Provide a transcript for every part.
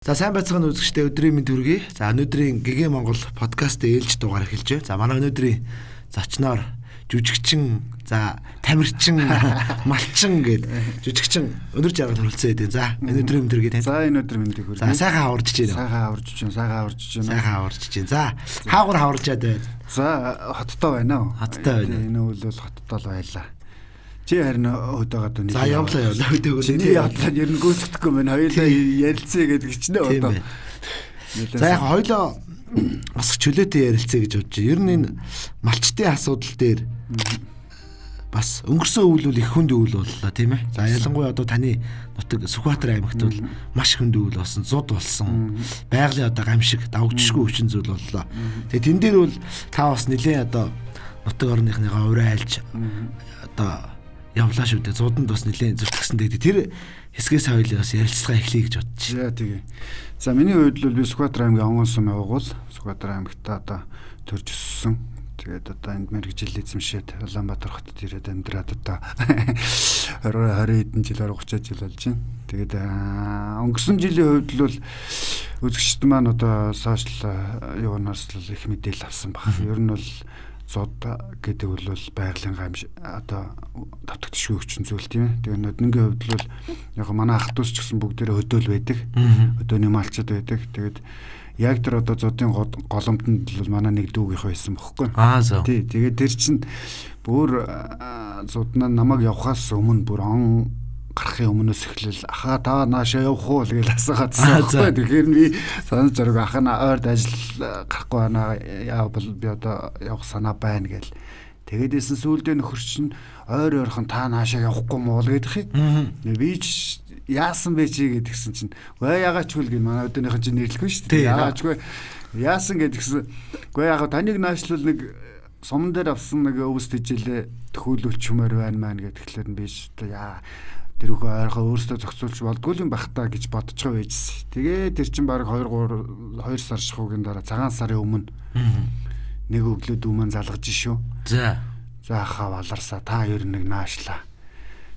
За сайн байцгаана үзэгчдээ өдрийн мэнд хүргэе. За өнөөдрийн ГГ Монгол подкаст ээлж дугаар эхэлж байна. За манай өнөөдрийн зочноор жүжигчин, за тамирчин, малчин гээд жүжигчин өнөр жаргал хүрэлцээд байна. За өнөөдрийн мэнд хүргэе тань. За энэ өдөр мэндийг хүргэе. За сайхан хаварч байна. Сайхан хаварч байна. За хаагур хаварчаад байна. За хоттой байна уу? Хоттой байна. Энэ үл хоттой л байлаа. Чи харин өдөөгээд үнэ. За явлаа өдөөгөө. Чиний ядлаа ер нь гүйцэтгэхгүй байна. Хоёулаа ярилцъя гэдэг чинь одоо. За яг хоёулаа бас чөлөөтэй ярилцъя гэж бодож байна. Ер нь энэ малчтын асуудал дээр бас өнгөрсөн үйл их хүнд үйл боллоо тийм ээ. За ялангуяа одоо таны нутаг Сүхбаатар аймагт бол маш хүнд үйл болсон, зуд болсон. Байгалийн одоо гамшиг, давгдшгүй хүчин зүйл боллоо. Тэгээ тэн дээр бол та бас нэлээд одоо нутаг орныхныгаа урайлж одоо явлаа шүү дээ. Зууданд бас нэлээд зүтгэсэн дээ. Тэр хэсгээс хоёул бас ярилцлага эхлэе гэж бодож байна. За тэгээ. За миний хувьд бол би Сүхбаатар аймгийн Онгон сум явгуул Сүхбаатар аймагта одоо төрж өссөн. Тэгээд одоо энд мэрэгжил эзэмшээд Улаанбаатар хотод ирээд амьдраад одоо 20 хэдэн жил 30 жил болж байна. Тэгээд өнгөрсөн жилийн хувьд бол үзэгчд маань одоо сошиал юунаас л их мэдээлэл авсан баг. Ер нь бол зод гэдэг бол байгалийн гамш одоо давтагдшгүй хүчин зүйл тийм ээ. Тэгээ ноднгийн хувьд бол яг манай ах トゥ ус ч гэсэн бүгдээрээ хөдөөл байдаг. Хөдөөний малчд байдаг. Тэгээд яг тэр одоо зодын голомтонд бол манай нэг дүүгийнх байсан бохоггүй. За. Тий. Тэгээд тэр чинь бүр зоднаа намайг явахаас өмнө бүр он гарахын өмнөөс эхлэл ахаа та наашаа явах уу гэж асуугаадсан. Тэгэхээр би санаж зориг ах нь ойрд ажил гарахгүй байна. Яавал би одоо явах санаа байна гэл. Тэгэдээсэн сүүлдээ нөхөр чинь ойр ойрхон та наашаа явахгүй муу л гэдэг юм. Би ч яасан бэ чи гэдгсэн чинь гүй яагаач хөл гин манай өдөөнийхэн чинь нэрлэхгүй шүү дээ. Яагаачгүй яасан гэдгсэн. Гүй яага таныг наашлал нэг суман дээр авсан нэг өвс тэжээлээ төхөөлүүлчмээр байна маань гэдгээр нь би ч яа тэр үхэ ойрхоо өөрөөсөө зохицуулж болдгүй юм байх та гэж бодож байгаа байжсэн. Тэгээ тэр чинь баг 2 сар шахуугийн дараа цагаан сарын өмнө нэг өглөө дүүмэн залгаж шүү. За хаа валарсаа та ер нь нэг наашлаа.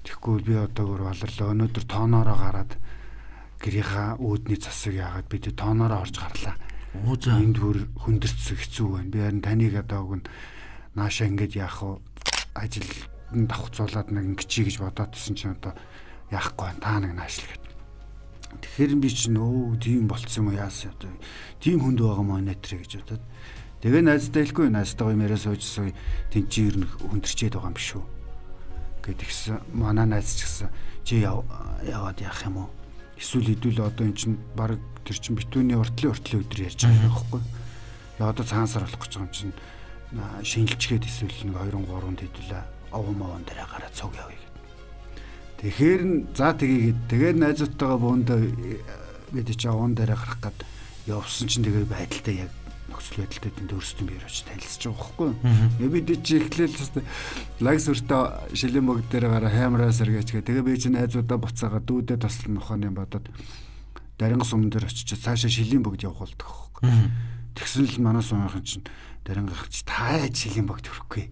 Тэгэхгүй би одоо гөр валарлаа. Өнөөдөр тооноороо гараад гэрийнхаа үүдний засыг яагаад бид тооноороо орж гарлаа. Энд бүр хүндэрцэг хэцүү байна. Би харин таныг одоо гүн наашаа ингэж яах вэ? Ажил давхцуулаад нэг ингэчий гэж бодоодсэн чинь одоо яахгүй байна. Та нэг наашл гэд. Тэгэхээр би чинь тийм болцсон юм уу яасан одоо тийм хүнд байгаа мó нэтрэ гэж бодоод тэгээ найзтай хэлэхгүй найзтайгаа юм яриа суужсан тэнцээ ер нь хүндэрчээд байгаа юм биш үү гэдгийгсэн манай найз ч гэсэн чи яваад яах юм уу эсвэл хэдүүл одоо эн чинь баг тэр чин битүүний уртлын өдөр ярьж байгаа юм байхгүй яа одоо цагаан сар болох гэж байгаа юм чинь шинжилчгээд эсвэл нэг 2-3 хэдүүлээ овон дээр гараад цуг явъя гэд. Тэгэхээр за тгийгээд тэгээд найзуудтайгаа бөөндөө гэдэг чи овон дээр гарах гад явсан чинь тэгээд байдалтай яг нөхцөл байдалтай тэнд өөрсдөө би ярьж танилцж байгаа байхгүй. Бид чи эхлээл лагс өртөө шилэн богд дээр гараа хаймраа сэргээчгээ. Тэгээ би чи найзуудаа буцаага дүүдээ таслан нохооны бодоод даринга сум дээр очиж цаашаа шилэн богд явах болдог байхгүй. Тэгсэн л манай сумынхан чинь дарингах чи таа шилэн богд хөрөхгүй.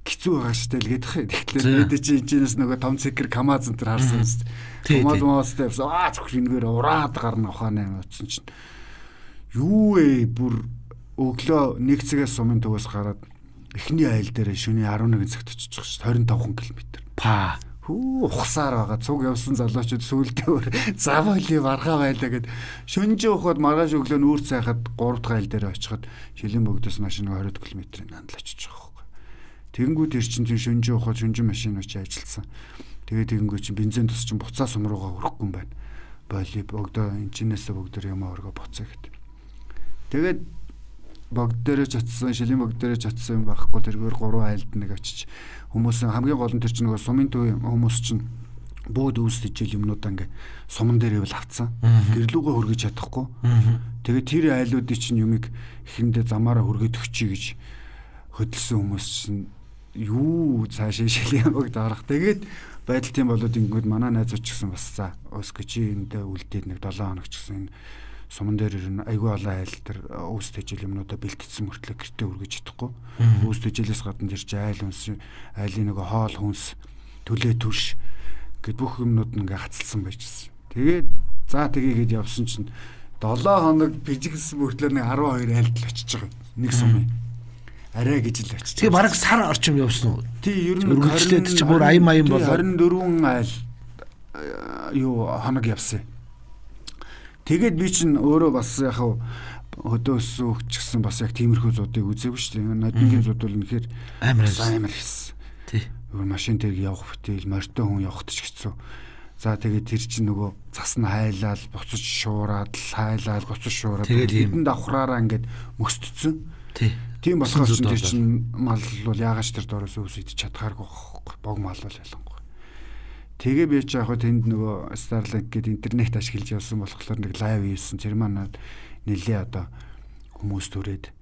Хэцүү байгаа штэ л гэдэг. Тэгэхээр бид чи энэс нөгөө том цикэр камаз энэ харсан шүү дээ. Камаз зөвхөн энэгээр ураад гарна ухааны утсан чинь юу бүр өглөө 1 цагаас сумын төвөөс гараад эхний айл дээр шөнийн 11 цагт очих шүү 25 км. Па ухсаар байгаа цуг явсан залуучууд сүүлдээ завали маргаа байлаа гэд шөнжин ухаад маргааш өглөө нүүр цайхад 3 дахь айл дээр очиход шилэн бөгдөөс машин 20 км-ийн нандал очиж байгаа. Тэнгүүд тэр чинь шөнжин ухаад шөнжин машин очиж ажилласан. Тэгээд тэнгүүд чинь бензин тус чинь буцаа сум руугаа хүрэхгүй юм байна. Боли богдоо энчнээсээ бүгдэр юм орго буцаа гэд. Тэгээд богд дээрээ чатсан шилийн богд дээрээ чатсан юм байхгүй тэргээр 3 айлд нэг очиж хүмүүс хамгийн гол нь тэр чинь нөгөө сумын төв хүмүүс чинь бүгд үүсэж ижил юмнуудаа ингээ суман дээр ивэл авцсан. Гэрлүүгөө хөргөж чадахгүй. Тэгээд тэр айлуудын чинь юмыг эхэндээ замаараа хөргөж өгчий гэж хөдөлсөн хүмүүс чинь юу цаашаа шилийн богд орох. Тэгээд байдал тийм болоод ингэнгүүт манай найзууд ч гэсэн бас за өсгө чи эндээ үлдээд нэг 7 хоног ч гэсэн энэ суман дээр ирнэ айгүй олон айл тэр өөс тэжил юмнуудаа бэлтгэсэн мөртлөө гэртээ үргэж чадахгүй. Өөс тэжилээс гадна ирж айл хүнс айлын нөгөө хоол хүнс төлөө төрш гэд бүх юмнууд ингээ гацалсан байжсэн. Тэгээд За тэгээгээд явсан чинь 7 хоног бижигсэн мөртлөө нэг 12 айлтал очиж байгаа. Нэг сумын. Арай гэж л очиж. Тэгээ бараг сар орчим явсан уу? Тий, ер нь өргөжлээд чи бүр аян маян болоо. 24 айл хоног явсан. Тэгээд би чинь өөрөө бас яг хөдөөс өгчихсэн бас яг тиймэрхүү зуудыг үзээгүй шүү дээ. Нодингийн зууд бол үнэхээр амар хэс. Тий. Машин тэрг явах бүтээл морьтой хүн явахд ч хэцүү. За тэгээд тэр чинь нөгөө цас нь хайлаад буцаж шуураад тэдэнд давхраараа ингээд мөсдсөн. Тийм болохоор чинь тэр чинь мал бол яагаач тэр доороос өвс идэж чадхааргүй бог мал бол ялангуй. Тэгээ би ч яг тэнд нөгөө Starlink гэдэг интернет ашиглаж явсан болохоор нэг лайв хийсэн. Тэр маань нэлээ одоо хүмүүс төрөөд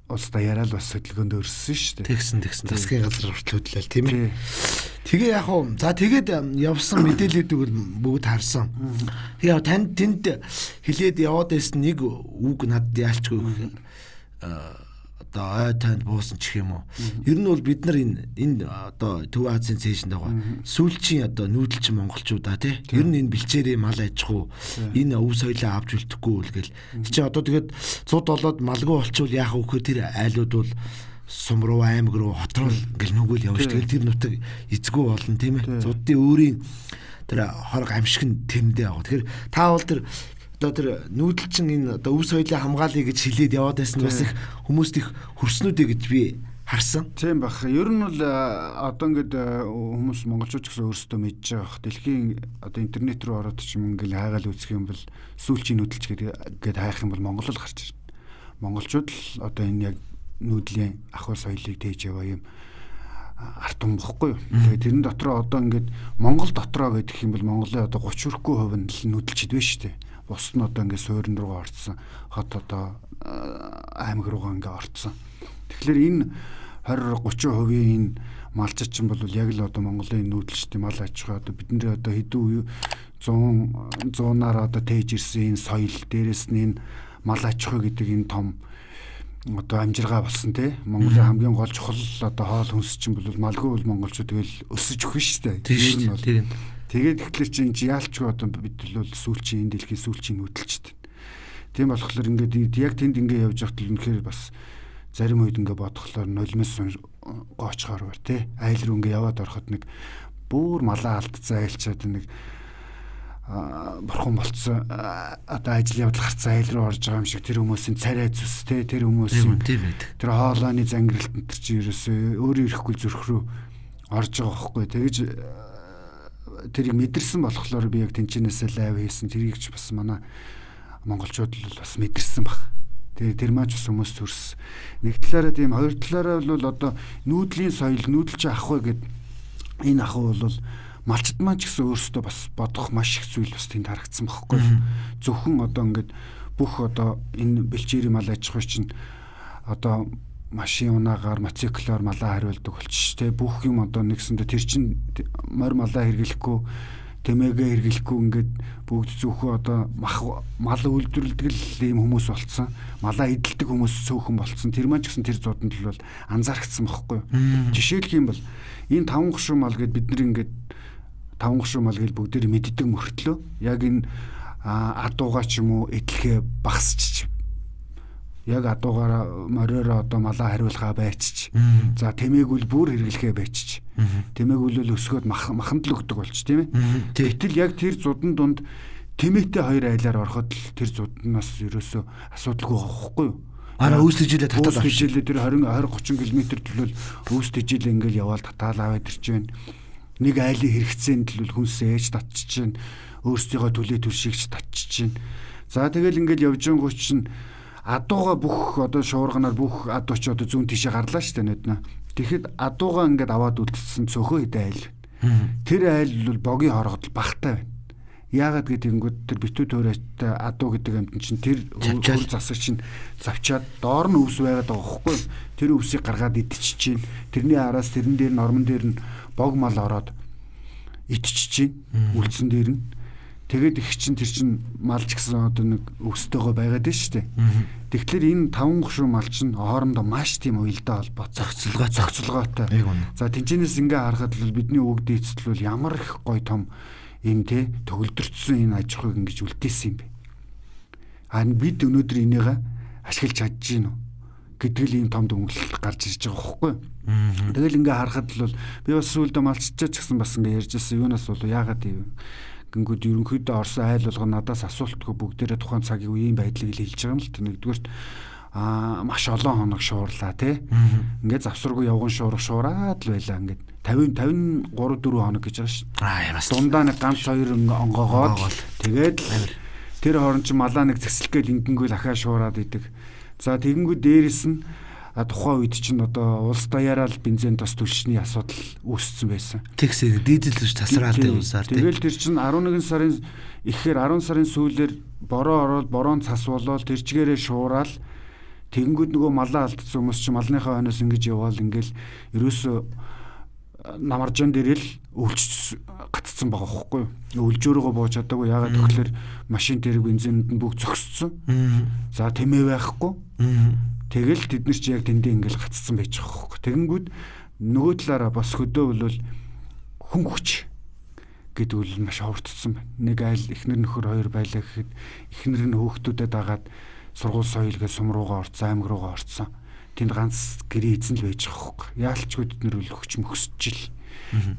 улсдаа яриад бас хөдөлгөөнд өрссөн шүү дээ. Тэгсэн засгийн газар хүртэл хөдлөл тийм ээ. Тэгээ яг уу за тэгээд явсан мэдээллүүдийг бүгд харсан. Тэгээ танд тэнд хилээд яваад байсан нэг үг надад яалчгүй одоо танд буусан ч юм уу. Ер нь бол бид нар энэ одоо Төв Азийн цээжинд байгаа сүүлчийн одоо нүүдэлчин монголчуудаа тий. Ер нь энэ бэлчээрээ мал аж ахуй энэ өв соёлоо авч үлдэхгүй л гэл. Чи одоо тэгээд цуд болоод малгүй болчвол яах вэ гэхээр тэр айлууд бол сум руу аймаг руу хот руу ингээл нүгэл явж тэгэл тэр нутаг эзгүй болно тийм ээ. Цудын өөрийн тэр хорог амшиг нь тэрэндээ байгаа. Тэгэхээр та бол тэр одоо тэр нүүдэлчин энэ одоо өв соёлын хамгаалъя гэж хэлээд яваад байсан бас их хүмүүст их хөрснүүдэй гэж би харсан. Тийм баг. Ер нь бол одоо ингээд хүмүүс монголчууд ч гэсэн өөрсдөө мэдж байгаа. Дэлхийн одоо интернет рүү ороод ч юм ингээл хайгаал үзэх юм бол сүүлчийн нүүдэлч гэдэг хайх юм бол Монгол л гарч ирнэ. Монголчууд л одоо энэ яг нүүдлийн ахуй соёлыг тээж яваа юм арт юм бохгүй юу. Тэгээд тэрэн дотроо одоо ингээд Монгол дотроо гэдэг юм бол Монголын одоо 30% нь л нүүдэлчд байна шүү дээ. Бус нь одоо ингээд суурин руугаа орцсон. Хот одоо аймаг руугаа ингээд орцсон. Тэгэхээр энэ 20-30% энэ малччин бол яг л одоо Монголын нүүдэлчдийн мал аж ахуй одоо бидний одоо хэдэн 100-аар одоо тээж ирсэн энэ соёл дээрээс нь энэ мал аж ахуй гэдэг энэ том одоо амжиргаа болсон тий. Монголын хамгийн гол чухал одоо хоол хүнс чинь бол малгүй бол монголчууд тэгэл өсөж өгнө шүү дээ. Тэр нь бол тэгээд тэгэхээр чи яалчгүй одоо бид бол сүүлчийн энэ дэлхийн сүүлчийн нүүдэлчтэй. Тийм болохоор ингээд яг тэнд ингээд явж байхад л үнэхээр бас зарим үед ингээд бодглохлоор нулимс гоочхоор бай тий. Айл руу ингээд яваад ороход нэг бүр малаа алдцаа айлчаад нэг бурхан болцсон одоо ажил явдал гарцсан айл руу орж байгаа юм шиг тэр хүмүүсийн царай зүс тий тэр хүмүүсийн тэр хоолойны зангиралт энэ чи ерөөсөө өөрөө ирэхгүй зүрх рүү орж байгаа байхгүй. Тэгэж тэрийг мэдэрсэн болохоор би яг тэнчнээсээ лайв хийсэн. Тэрийг ч бас манай монголчууд л бас мэдэрсэн баг. Тэгээ тэр маань ч бас хүмүүс төрс. Нэг талаараа тийм хоёр талаараа бол одоо нүүдлийн соёл нүүдэлч ахуй гэд энэ ахуй бол малчд маань ч гэсэн өөрсдөө бас бодох маш их зүйл бас тэнд харагдсан байхгүй. Зөвхөн одоо ингээд бүх одоо энэ бэлчээрийн мал аж ахуй чинь одоо машин унаагаар мотоциклоор малаа хариулдаг болчих те бүх юм одоо нэгсэндээ тэр чин морь малаа хэрэглэхгүй тэмээгээ хэрэглэхгүй ингээд бүгд зөвхөн одоо мал үйлдвэрлэдэг ийм хүмүүс болцсон малаа эдэлдэг хүмүүс цөөхөн болцсон тэр маань ч гэсэн тэр зууданд л бол анзаарчихсан байхгүй. Жишээлх юм бол энэ 5 гушуу мал гэд бид нар ингээд 5 гушуу мал гэж бүгдээр мэддэг мөртлөө яг энэ адуугаа ч юм уу эдлэхээ багасч яг адуугаараа мориороо одоо малаа хариулхаа байчиж. За тэмээгүүл бүр хэрэглэхээ байчиж. Тэмээгүүл өсгөөд маханд л өгдөг болч тийм ээ. Гэтэл яг тэр зудан дунд тэмээтэй хоёр айлаар ороход л тэр зуднаас ерөөсөө асуудалгүй байхгүй юу? Араа өвс тэжээлээ татаад авчихжээ. Тэр 20-30 км төлөөл өвс тэжээлээ ингээл яваал татаал аваад ирж байна. Нэг айлын хэрэгцээнд төлөөл хүнсээ ээж татчих чинь өөрсдийнхөө төлөө төлшигч татчих чинь. За тэгэл ингээл явж байгаа чинь адууга бүх одоо шуурганаар бүх адууч одоо зүүн тишээ гарлаа шүү дээ нүднэ. Тэгэхэд адууга ингээд аваад үлдсэн цөөхөө хэдэн айл. Тэр айл бол богийн хорогод багтай байна. Яагаад гэдэнгүүт тэр битүү төөрөөтэй адуу гэдэг амтэн чинь тэр хөр засаг чинь завчаад доор нь өвс байгаад байгаа байхгүй. Тэр өвсийг гаргаад идчих чинь. Тэрний араас тэрэн дээр нормон дээр нь бог мал ороод идчих чинь. Үлдсэн дээр нь. Тэгээд их чинь тэр чинь малч гэсэн одоо нэг өвстэйгөө байгаад байна шүү дээ. Тэгэхээр энэ 5 гушуу мал чинь хоорондоо маш тийм уялдаа холбоо зохицолгоотой. За тэнцэнээс ингээ харахад л бидний үг дээцэл бол ямар их гоё том ийм те төгөлдөрчсөн энэ аж ахуйг ингэж үлдээсэн юм бэ. Бид өнөөдөр энийг ашиглаж чадж гин үү гэдэг л ийм том дүнлэл гарч ирж байгаа байхгүй. Тэгэл ингээ харахад л би бас сүүлдээ малччаач гэсэн бас ингээ ярьжсэн юунаас бол яагаад юм гингүүд ерөнхийдөө Орос айл болгоо надаас асуултгүй бүгдээрээ тухайн цагийн үеийн байдлыг л хэлж байгаа юм л тэ. Нэгдүгürt маш олон хоног шуурлаа тий. Ингээд завсаргүй явган шуураад л байлаа ингээд 50 53 4 хоног гэж байгаа ш. Бас дундаа нэг ганц хоёр онгоогоод тэгээд тэр хооронд ч малаа нэг зэксэлгээл ингэнгүүл ахаа шуураад идэг. За тэгэнгүүт дээрэс нь тухайн үед чинь одоо улс даяараа л бензин тос түлшний асуудал үүссэн байсан. Тэгсээ дизель биш тасраалтай усаар тий. Тэгэл тэр чинь 11 сарын ихээр 10 сарын сүүлээр бороо ороод бороон цас болоод тэр чигээрээ шуураад тэгэнгүүт нөгөө малаа алдсан хүмүүс чинь малныхаа хойноос ингэж яваал ингээл ерөөсөө намаржан дээрэл өвлж гатцсан байгаа хөөхгүй. Өвлжөөрөөгөө бууж чадаагүй ягаад гэвэл машин дээр бензинд нь бүгд зогсцсон. За тэмээ байхгүй. Тэгэл тэд нар чи яг тэндээ ингээл гатцсан байж байгаа хөөхгүй. Тэгэнгүүт нөгөө талаараа бас хөдөө бол хүн хүч гэдэг үл маш ховордсон байна. Нэг айл эхнэр нөхөр хоёр байлаа гэхэд эхнэр нь хөөхтүүдэд дагаад сургууль соёлгээ сум руугаа орцсон, аймаг руугаа орцсон. Тэнд ганц гэрээ эзэн л байж байгаа хөөхгүй. Яалтчгүй тэд нар үл хүч мөксөж ил.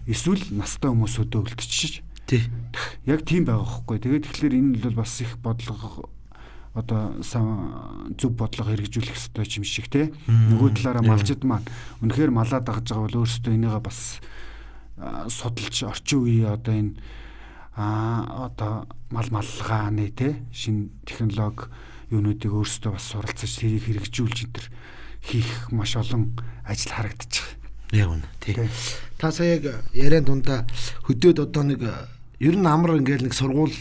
Эсвэл настай хүмүүс өдөө үлдчихэж. Тий. Яг тийм байгаа хөөхгүй. Тэгээд тэгэхээр энэ бол бас их бодлого одоо зөв бодлого хэрэгжүүлэх ёстой юм шиг те. Нөгөө талаараа малчид маань үнэхээр малаа дагж байгаа бол өөрсдөө энийгээ бас судалж орчин үеийн одоо энэ одоо малгааны те шинэ технологи юунуудыг өөрсдөө бас суралцаж тэрийг хэрэгжүүлж энэ хийх маш олон ажил харагдаж байгаа. Яг үнэ тий. Та сая яг яриан дундаа хөдөөд одоо нэг ер нь амар ингээл нэг сургууль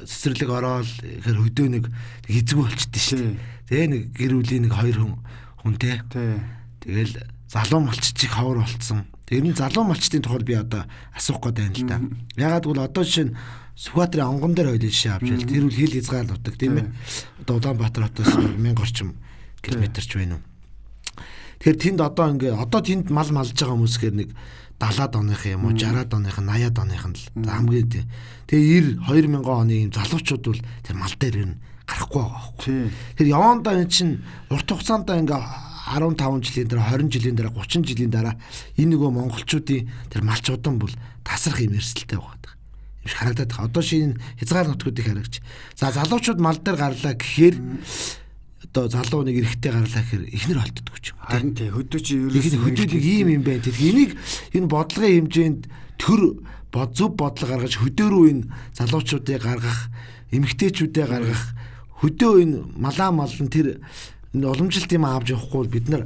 цэцэрлэг ороод ихэр хөдөө нэг эзэг болчихдээ шүү дээ. Тэгээ нэг гэр бүлийн нэг хоёр хүн те. Тэгэл залуу малччих ховор болцсон. Тэр нь залуу малчтын тухай би одоо асуух гээд байна л да. Ягаад гэвэл одоо жишээ нь Сүхбаатарын онгон дээр хоёул жишээ авч байл. Тэр үл хил хязгаар нутаг тийм ээ. Одоо Улаанбаатар хотоос 1000 орчим километрч байна уу. Тэгэхээр тэнд одоо ингээ одоо тэнд мал малж байгаа хүмүүс гэхэр нэг 70-аад оныхын юм уу 60-аад оныхын 80-аад оныхын л хамгийн тийм. Тэгээ 2000 оны юм залуучууд бол тэр мал дээр нь гарахгүй байгаа байхгүй. Тэр явандаа эн чинь урт хугацаанд ингээ 15 жилийн дараа 20 жилийн дараа 30 жилийн дараа энэ нөгөө монголчуудын тэр малчуудан бол тасрах юм эрсдэлтэй байгаа. Юм шиг харагдаад байгаа. Одоо шинэ хязгаар нутгуудыг харагч. За залуучууд мал дээр гарлаа гэхээр одоо залуу нэг эрэгтэй гарлаа гэхээр ихнэр холддог ч юм. Харин тий хөдөө чи ерөөсөө хөдөөд ийм юм байна. Тэгэхээр энийг энэ бодлогын хэмжээнд төр зөв бодлого гаргаж хөдөө рүү энэ залуучуудыг гаргах, эмэгтэйчүүдээ гаргах, хөдөө энэ малн тэр энэ уламжилт юм авч явахгүй бол бид нар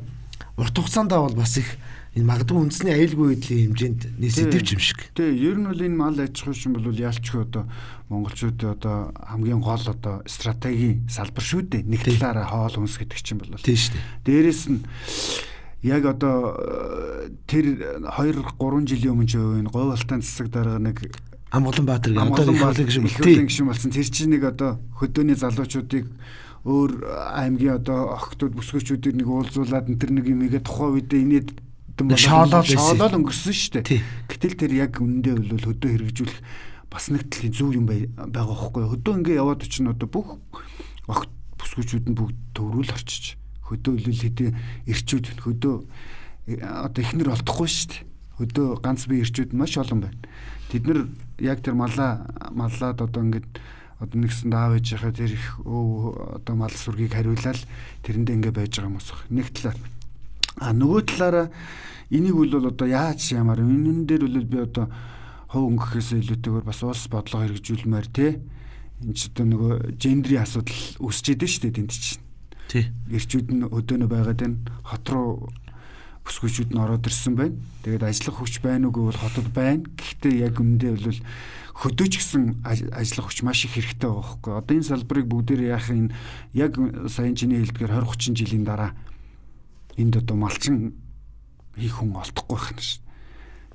урт хугацаанд бол бас их энэ магадгүй үндэсний аюулгүй байдлын хэмжээнд нийсэдэвч юм шиг. Тий, ер нь бол энэ мал аж ахуй шин бол яалчгүй одоо монголчуудын одоо хамгийн гол одоо стратегийн салбар шүү дээ. Нэг талаараа хоол хүнс гэдэг чинь бол тий шүү дээ. Дээрээс нь яг одоо тэр 2-3 жилийн өмнө ч энэ говьалтайн засаг дарга нэг Улаанбаатар гişүн болсон. Тэр чинь нэг одоо хөдөөний залуучуудыг өөр аймгийн одоо охтууд бүсгүүчүүдийг нэг уулзуулад тэр нэг юм игээ тухайн үедээ инээд шоолол өнгөрсөн шүү дээ. Гэтэл тэр яг үнэндээ бол хөдөө хэрэгжүүлэх бас нэг талын зөв юм байгаа хөөхгүй. Хөдөө ингээ яваад чинь одоо бүх огт бүсгүүчүүд нь бүгд төврүүл орчиж хөдөө үлэл хэдий эрчүүд хөдөө одоо ихнэр олдохгүй шүү дээ. Хөдөө ганц бие эрчүүд маш олон байна. Тэд нар яг тэр маллаад одоо ингээд одоо нэгсэн даав ээж хаа тэр их одоо мал сүргийг хариулаад тэрэндээ ингээ байж байгаа юм уу. Нэг талаар нөгөө талаараа энийг бол одоо яаж ямаар энэ дээр бол би одоо хов өнгөхөөс илүүтэйгээр бас улс бодлого хэрэгжүүлмээр те энэ ч одоо нөгөө гендрийн асуудал үүсчихэд шүү дээ тэнд чинь. Тий. Эрчүүд нь өдөөнө байгаад байна. Хот руу бүсгүүчүүд нь ороод ирсэн байна. Тэгээд ажиллах хүч байна уугүй бол хотод байна. Гэхдээ яг үндэ бол хөдөөч гэсэн ажиллах хүч маш их хэрэгтэй байгаа хөөхгүй. Одоо энэ салбарыг бүгдээр яах юм яг саяны чиний хэлдгээр 20-30 жилийн дараа энд одоо малчин хийх хүн олдохгүй байх нь шүү.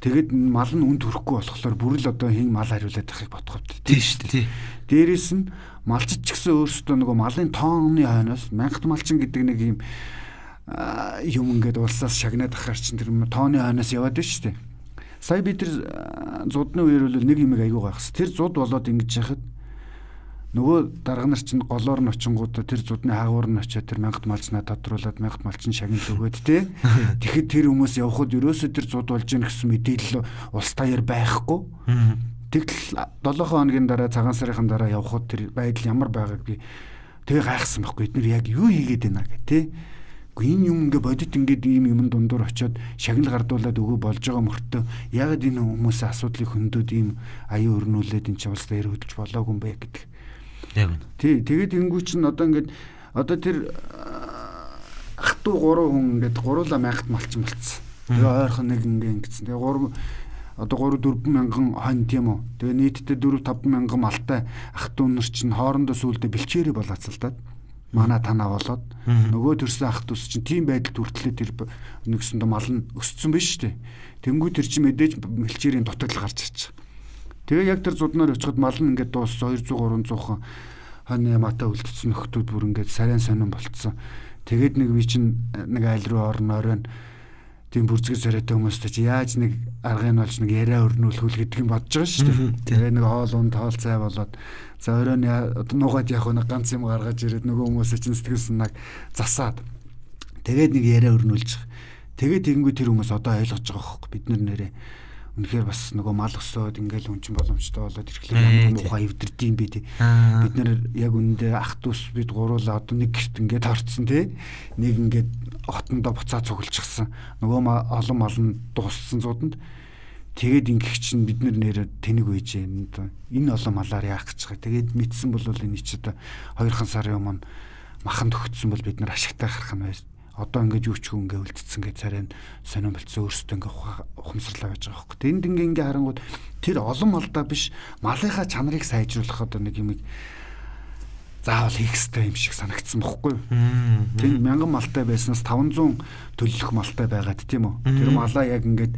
Тэгээд мал нь үнд хүрэхгүй болохоор бүр л одоо хин мал хариулаад байхыг бодох хэвээр. Тийм шүү дээ. Дээрээс нь малчид ч гэсэн өөрсдөө нөгөө малын тооны хойноос мянгат малчин гэдэг нэг юм ингээд улсаас шагнаад ахаар чинь тэр тооны хойноос яваад байна шүү дээ. Сая бид тэр зудны үеэр бол нэг юм айгүй гайхс. Тэр зуд болоод ингэж яхад нөгөө дарга нар чинь голоор нь очингуудаа тэр зудны хаагуур нь очиод тэр мянгат малчнаа тодруулаад мянгат малчин шагнал өгөөд те. Тэгэхэд тэр хүмүүс явхад ерөөсөө тэр зуд болж ийн гэсэн мэдээлэл улс таяар байхгүй. Тэгтэл 7 хоногийн дараа цагаан сарын дараа явхад тэр байдал ямар байгааг би тэгээ гайхсан байхгүй. Эднэр яг юу хийгээд байна гэх те. Энэ юм ингээ бодит ингээд ийм юм дундуур очиод шагнал гардуулаад өгөө болж байгаа мөртөө яг энэ хүмүүсийн асуудлыг хөндөд ийм аюу өрнүүлээд энэ ч улс таяар хөдөлж болоогүй юм бэ гэдэг. Тий, тэгээд ингүү чинь одоо ингээд одоо тэр ах トゥ 3 хүн ингээд гуруула мянгат малчин болцсон. Тэгээ ойрхон нэг ингээд ингэсэн. Тэгээ 3 мянган хон тийм үү. Тэгээ нийтдээ 4-5 мянган малтай ах トゥ нар чинь хоорондоо сүулдэ бэлчээрээ болоцолдоод манай танаа болоод нөгөө төрсөн ах トゥ чинь тийм байдал төртлөө тэр нэгсэндээ мал нь өссөн биш үү. Тэнгүү тэр чинь мэдээж бэлчээрийн дутагдал гарч ирчих. Тэгээ яг тэр зуднаар очиход мал нь ингээд дууссан 200-300 хон хань ямаатай үлдсэн нөхдүүд бүр ингээд сарайн сонирн болцсон. Тэгээд нэг би чинь нэг айл руу орно тийм бүрцгэр царайтай хүмүүстэй чи яаж нэг аргыг нь олж нэг яриа өрнүүлэх гэдэг юм бодож байгаа шүү дээ. Тэгээ нэг хоол унд хоол цай болоод за өрөөний нуугаад явах нэг ганц юм гаргаж ирээд нөгөө хүмүүсээ чинь сэтгэл санааг засаад тэгээд нэг яриа өрнүүлж байгаа. Тэгээд тэгэнгүүт тэр хүмүүс одоо ойлгож байгаа хөөхгүй бид нэрээ үнэхээр бас нөгөө мал өсөөд ингээл хүнчин боломжтой болоод ирэхлээр ямар муухай эвдэрдэм бэ тий. Бид нэр яг үндэ ах トゥ ус бид гуруулаа одоо нэг гэрт ингээд орцсон тий. Нэг ингээд хотондоо буцаа цуглчихсан. Нөгөө олон мал нь дууссан зууданд. Тэгээд ингэх чинь бид нэр тэнэг үйж энэ олон малаар яах гэж байгаа. Тэгээд мэдсэн бол энэ ч одоо 2 сарын өмнө махан төгтсөн бол бид нар ашигтай гарах нь байж. Одоо ингээд юу ч хүн ингээд үлдсэн гэж царай сонирн болцсон өөрсдөө ингээд ухамсарлаа байж байгаа хөөхгүй. Тэнд ингээд харангууд тэр олон малдаа биш малынхаа чанарыг сайжруулах одоо нэг юм заавал хийх хэрэгтэй юм шиг санагдсан бохгүй юу? Тэнд 1000 малтай байснаас 500 төлөх малтай байгаад тийм үү? Тэр малаа яг ингээд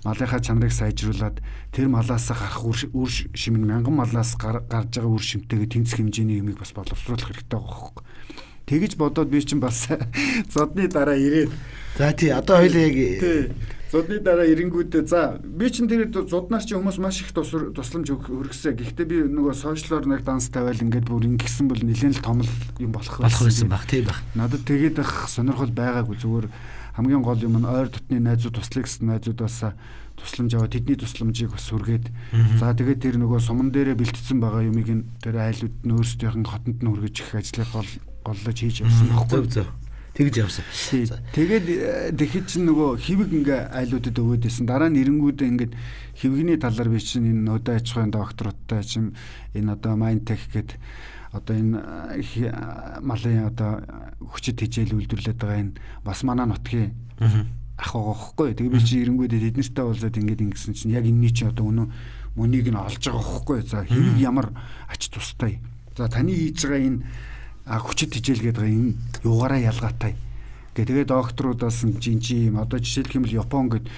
малынхаа чанарыг сайжруулад тэр малаас гарах үр шим нь 1000 малаас гарч байгаа үр шимтэйгээ тэнцэх хэмжээний юмыг бас боловсруулах хэрэгтэй байгаа хөөхгүй. Тэгэж бодоод би чинь бас зодны дараа ирээд за тий одоо хоёул яг зодны дараа ирэнгүүтээ за би чинь тэр зоднаас чинь хүмүүс маш их тусламж өргөсөө. Гэхдээ би нөгөө сошиалор нэг данс тавиал ингээд бүр ингэсэн бол нэлээд л том юм болох байсан баг тий баг. Надад тэгээд их сонирхол байгаагүй зүгээр хамгийн гол юм нь ойр дотны найзууд туслах гэсэн найзуудаас тусламж аваа тэдний тусламжийг бас хүргээд за тэгээд тэр нөгөө суман дээрээ бэлтгэсэн байгаа юмыг тэр айлууд нь өөрсдийнх нь хотонд нь хүргэж их ажлыг голлож хийж явсан байхгүй. Зөв. Тэгж явсан. Тэгээд тэгэхэд чинь нөгөө хивэг ингээ айлуудад өгөөдсэн. Дараа нь эренгүүдээ ингээд хивгний талаар би чинь энэ өдөө аж ахуйн докторуудтай чинь энэ одоо Mindtech гэдэг одоо энэ малын одоо хүчит хичээл үйлдвэрлэдэг байгаа энэ бас манай нутгийн ах байгаа хөөхгүй. Тэгээ би чинь эренгүүдээ эднэртэй уулзаад ингээд ингэсэн чинь яг энэний чинь одоо мөнийг нь олж байгаа хөөхгүй. За хивэг ямар ач тустай. За таны хийж байгаа энэ хүчит хичээл гэдэг энэ юугаараа ялгаатай. Тэгээд докторудаас жинжи юм одоо жишээлх юм бол Япон гэд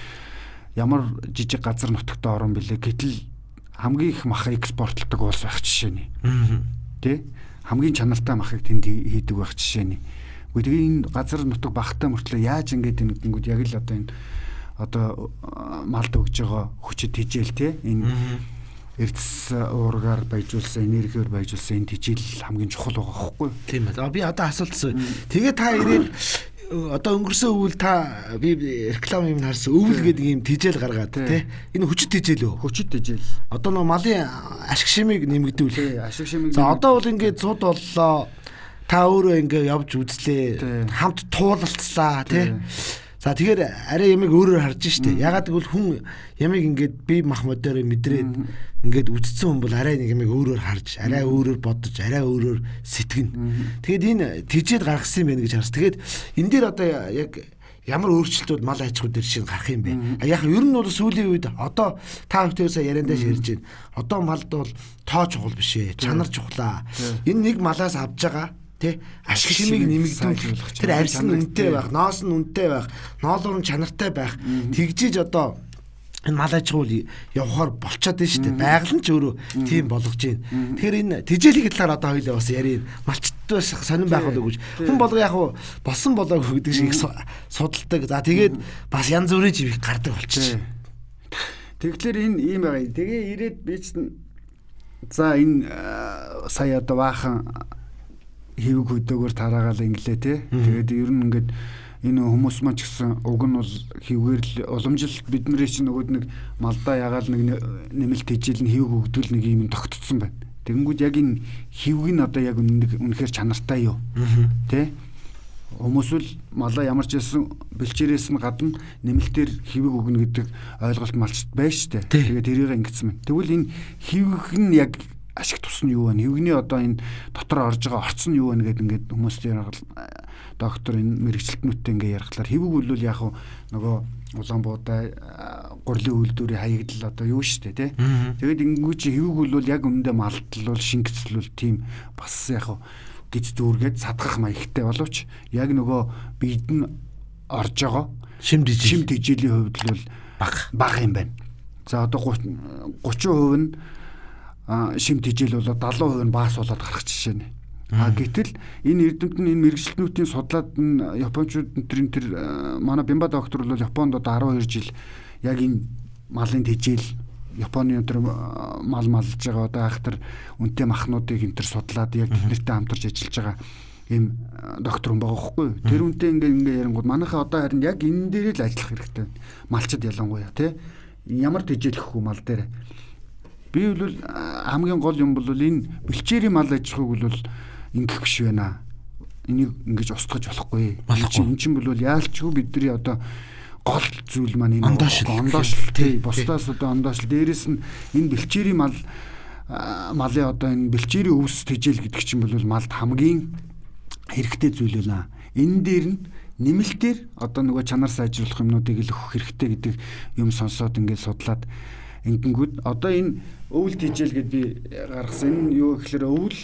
ямар жижиг газар нутагтаа орон билээ. Гэтэл хамгийн их мах экспортлдог улс байх жишээний. Тэ? Хамгийн чанартай махыг тэнд хийдэг байх жишээний. Гэхдээ энэ газар нутаг багтаа мөртлөө яаж ингэж ингэнгүүд яг л одоо энэ одоо малд өгж байгаа хүчит хичээл тэ энэ эрдэс уургаар баяжуулсан, энергиээр баяжуулсан энэ хичээл хамгийн чухал байгаа байхгүй юу? Тийм ээ. Би одоо асуултсан. Тэгээ та ирээд одоо өнгөрсөн өвөл та би реклам юм харсан. Өвөл гэдэг юм хичээл гаргаад тий. Энэ хүчит хичээл үү? Хүчит хичээл. Одоо нөө малын ашиг шимийг нэмэгдүүл. Тий, ашиг шимийг. За одоо бол ингээд цуд боллоо. Та өөрөө ингээд явж үзлээ. Хамт туулалцлаа тий. За тэгэхээр арай ямиг өөрөөр харж штэ. Ягаад гэвэл хүн ямиг ингээд бие махбодоор мэдрээд ингээд үдцсэн хүн бол арай нэг ямиг өөрөөр харж, арай өөрөөр бодож, арай өөрөөр сэтгэнэ. Тэгээд энэ тижээд гаргасан юм байна гэж харс. Тэгээд энэ дээр одоо яг ямар өөрчлөлтүүд мал аж ахуй дээр шинэ гарах юм бэ? Яг ер нь бол сүүлийн үед одоо та бүхнээс яриандаа ярьж байна. Одоо малд бол тоо чухал биш ээ. Чанар чухлаа. Энэ нэг малаас авж байгаа тэ ашиг шимийг нэмэгдүүлэх тэр арьс нь үнэтэй байх, ноос нь үнэтэй байх, ноолуур нь чанартай байх. Тэгжиж одоо энэ мал аж ахуй явахаар болчиход байна шүү дээ. Байгаль нь ч өөрөө тийм болгож байна. Тэгэхээр энэ тижээлийн талаар одоо хоёлаа бас ярив. Малчтай сонирн байх болоогүй. Хүн болго яг болсон болоогүй гэдэг шиг судалдаг. За тэгээд бас янз бүрийн живийг гардаг болчих. Тэгэхээр энэ ийм байгаа. Тэгээ ирээд би чинь за энэ сая одоо баахан хэвэг хөдөөгөр тараагаал инглээ те. Тэгээд ер нь ингээд энэ хүмүүс маань ч гэсэн уг нь бол хэвгээр л уламжилт бидний чинь нөгөөд нэг малдаа ягаал нэг нэмэлт хижил нь хэвэг өгдөл нэг юм тогтцсон байна. Тэгэнгүүт яг энэ хэвэг нь одоо яг үнэхээр чанартай юу? Тэ? Хүмүүс л малаа ямар ч байсан бэлчээрээс нь гадна нэмэлтээр хэвэг өгнө гэдэг ойлголт малчд байна шүү дээ. Тэгээд тэрийг ингэсэн байна. Тэгвэл энэ хэвэг нь яг ашиг тус нь юу вэ? Хэвгний одоо энэ дотор орж байгаа орц нь юу вэ гэдэг ингээд хүмүүс доктор энэ мэрэгчлэтнүүдтэй ингээ ярихлаар хэвэг бол яг нөгөө улаан буудай гурлын үйлдвэрийн хаягдл одоо юу штэ тий. Тэгээд ингээ чи хэвэг бол яг өмнөдөө малтлал шингэцлүүл тийм бас яг гиз дүүргээд садгах маягтай боловч яг нөгөө бид нь орж байгаа шим тэжээлийн хувьд бол бага юм байна. За одоо 30% нь шим тэжээл болоод 70% нь баас болоод гарах жишээ нэ. Гэтэл энэ эрдэмтэн энэ мэрэгчлэнүүдийн судлаад энэ японочууд тэр манай Бимба доктор бол Японд одоо 12 жил яг энэ малын тэжээл Японы өнтер мал малж байгаа одоо айхтар үнэтэй махнуудыг энэ төр судлаад яг тэднэртэй хамтарч ажиллаж байгаа ийм доктор хүн байгаа хгүй. Тэр үнэтэй ингээ ярингууд манайхаа одоо харин яг энэ дээрээ л ажиллах хэрэгтэй. Малчд ялангуяа тий ямар тэжээл өгөх үү мал дээр. Би бол хамгийн гол юм бол энэ бэлчээрийн мал аж ахуйг бол ингэх биш байна. Энийг ингэж устгаж болохгүй. Энэ чинь бол яалчгүй бидний одоо гол зүйл маань энэ ондоошлт тий бусдаас одоо ондоошлт дээрэс нь энэ бэлчээрийн малын одоо энэ бэлчээрийн өвс тэжээл гэдэг чинь бол малд хамгийн хэрэгтэй зүйл байна. Энэ дээр нь нэмэлтээр одоо нөгөө чанар сайжруулах юмнуудыг л өгөх хэрэгтэй гэдэг юм сонсоод ингээд судлаад ингэнгүүт одоо энэ өвөл тэжээл гэд би гаргасан. Энэ юу гэхээр өвөл